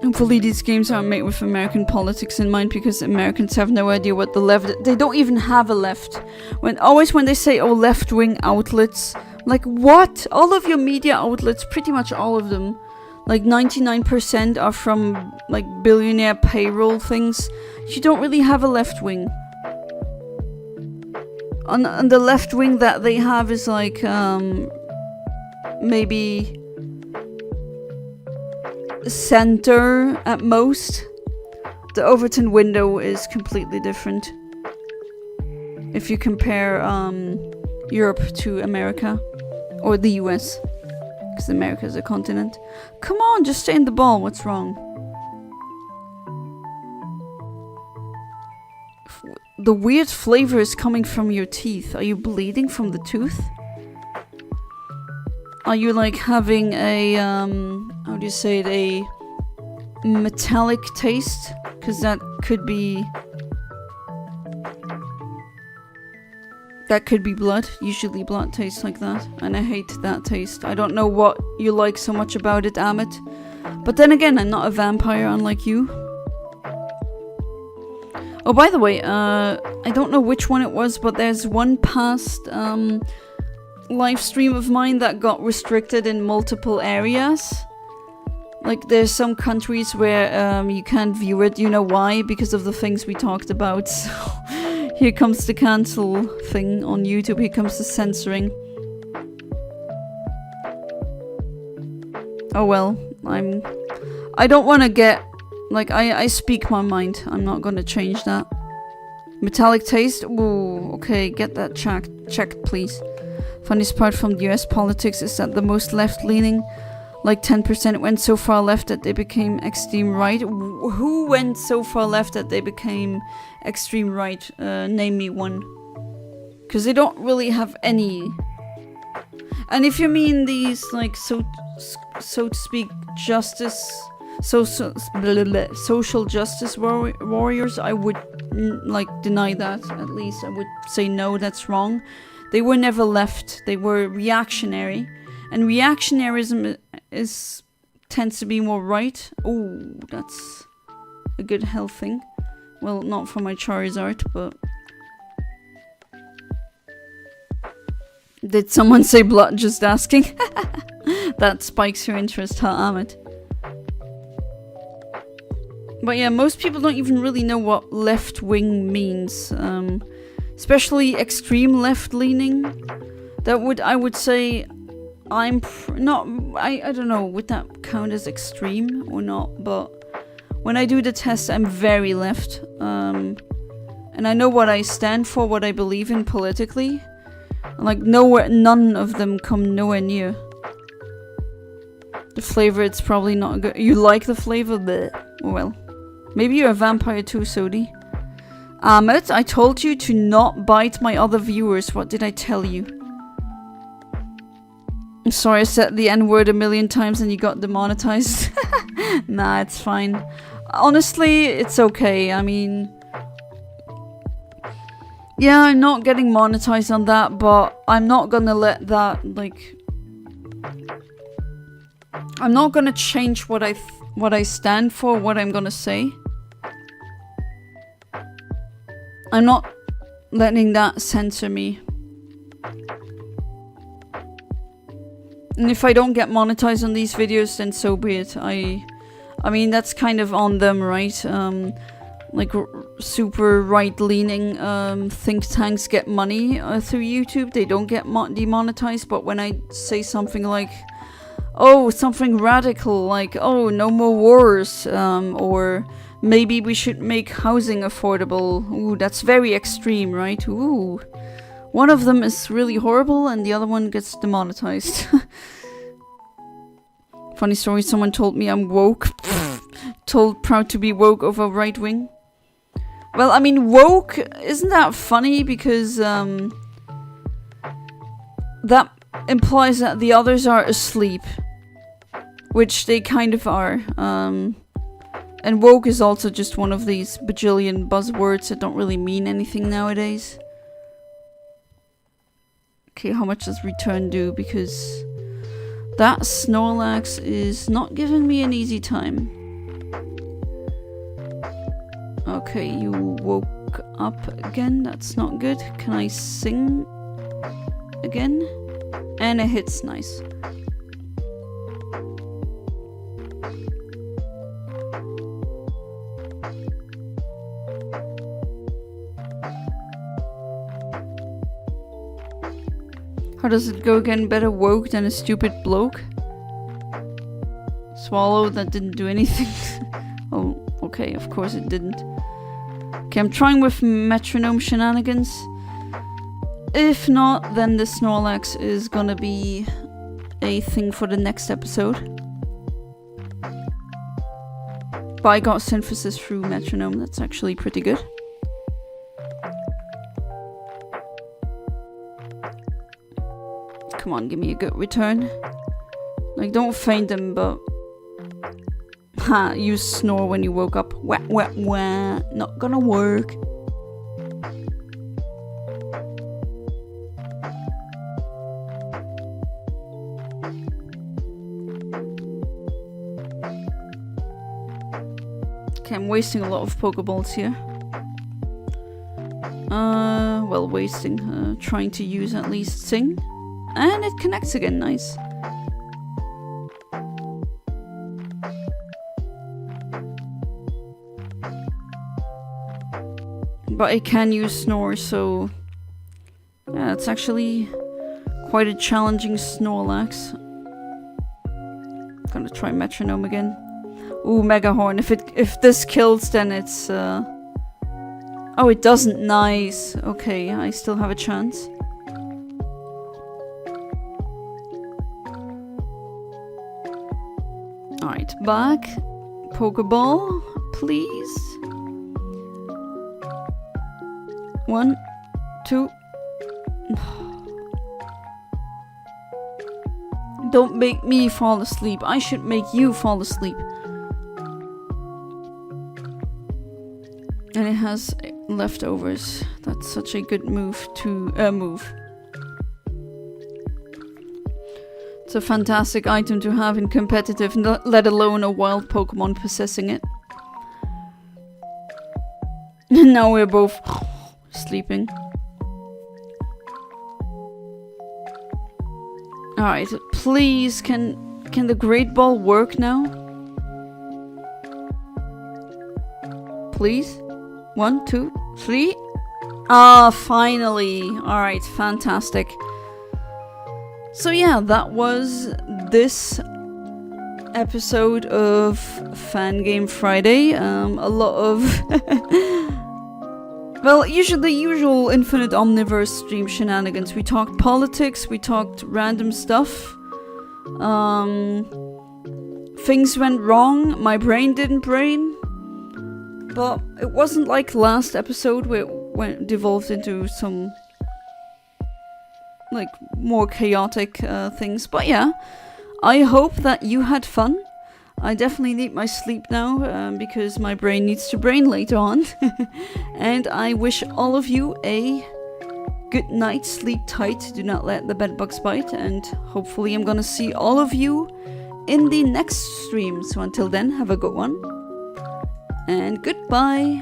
Hopefully these games aren't made with American politics in mind, because Americans have no idea what the left... They don't even have a left. When they say, oh, left-wing outlets, Like, what? All of your media outlets, pretty much all of them, like 99% are from, like, billionaire payroll things. You don't really have a left wing. On the left wing that they have is, like, maybe center at most. The Overton window is completely different. If you compare, Europe to America. Or the US. Because America is a continent. Come on, just stay in the ball. What's wrong? The weird flavor is coming from your teeth. Are you bleeding from the tooth? Are you like having a, how do you say it, a metallic taste? Because that could be blood. Usually blood tastes like that. And I hate that taste. I don't know what you like so much about it, Amit. But then again, I'm not a vampire unlike you. Oh, by the way, I don't know which one it was, but there's one past live stream of mine that got restricted in multiple areas. Like, there's some countries where you can't view it. You know why? Because of the things we talked about. So here comes the cancel thing on YouTube. Here comes the censoring. Oh well, I don't want to get, like, I speak my mind. I'm not gonna change that. Metallic taste? Ooh, okay, get that checked, please. Funniest part from US politics is that the most left-leaning, like 10%, went so far left that they became extreme right. Who went so far left that they became extreme right? Name me one. Because they don't really have any. And if you mean these, like, so to speak, social justice warriors, I would like deny that. At least I would say no, that's wrong. They were never left. They were reactionary, and reactionarism tends to be more right. Oh, that's a good health thing. Well, not for my Charizard, but did someone say blood? Just asking. That spikes your interest, huh, Amit? But yeah, most people don't even really know what left wing means. Especially extreme left leaning. I would say I'm not. I don't know, would that count as extreme or not? But when I do the test, I'm very left. And I know what I stand for, what I believe in politically. Like, none of them come nowhere near. The flavor, it's probably not good. You like the flavor? Bleh. Well, maybe you're a vampire too, Sodi. Amit, I told you to not bite my other viewers. What did I tell you? I'm sorry I said the N-word 1,000,000 times and you got demonetized. Nah, it's fine. Honestly, it's okay. I mean, yeah, I'm not getting monetized on that, but I'm not gonna let that, like, I'm not gonna change what I stand for, what I'm gonna say. I'm not letting that censor me. And if I don't get monetized on these videos, then so be it. I mean, that's kind of on them, right? Like, super right-leaning think tanks get money through YouTube. They don't get demonetized, but when I say something like, oh, something radical, like, oh, no more wars, or maybe we should make housing affordable. Ooh, that's very extreme, right? Ooh. One of them is really horrible and the other one gets demonetized. Funny story, someone told me I'm woke. Proud to be woke over right wing. Well, I mean, woke, isn't that funny? Because that implies that the others are asleep. Which they kind of are. And woke is also just one of these bajillion buzzwords that don't really mean anything nowadays. Okay, how much does return do? Because that Snorlax is not giving me an easy time. Okay, you woke up again. That's not good. Can I sing again? And it hits nice. How does it go again? Better woke than a stupid bloke? Swallow, that didn't do anything. Oh, okay, of course it didn't. Okay, I'm trying with metronome shenanigans. If not, then the Snorlax is gonna be a thing for the next episode. But I got synthesis through metronome, that's actually pretty good. Come on, give me a good return. Like, don't faint him, but... Ha, you snore when you woke up. Wah, wah, wah. Not gonna work. Okay, I'm wasting a lot of Pokeballs here. Well, wasting. Trying to use at least Sing. And it connects again, nice. But I can use Snore, so... yeah, it's actually quite a challenging Snorlax. Gonna try Metronome again. Ooh, Mega Horn. If this kills, then it's... Oh, it doesn't. Nice. Okay, I still have a chance. Alright, back. Pokeball, please. 1, 2. Don't make me fall asleep. I should make you fall asleep. And it has leftovers. That's such a good move to move. It's a fantastic item to have in competitive, let alone a wild Pokemon possessing it. And now we're both sleeping. Alright, please, can the Great Ball work now? Please? 1, 2, 3. Ah, finally. Alright, fantastic. So yeah, that was this episode of Fangame Friday. A lot of... well, usually the usual Infinite Omniverse stream shenanigans. We talked politics, we talked random stuff. Things went wrong, my brain didn't brain. But it wasn't like last episode where it devolved into some... like more chaotic things. But yeah, I hope that you had fun. I definitely need my sleep now because my brain needs to brain later on. And I wish all of you a good night, sleep tight, do not let the bedbugs bite, and hopefully I'm gonna see all of you in the next stream. So until then, have a good one and goodbye.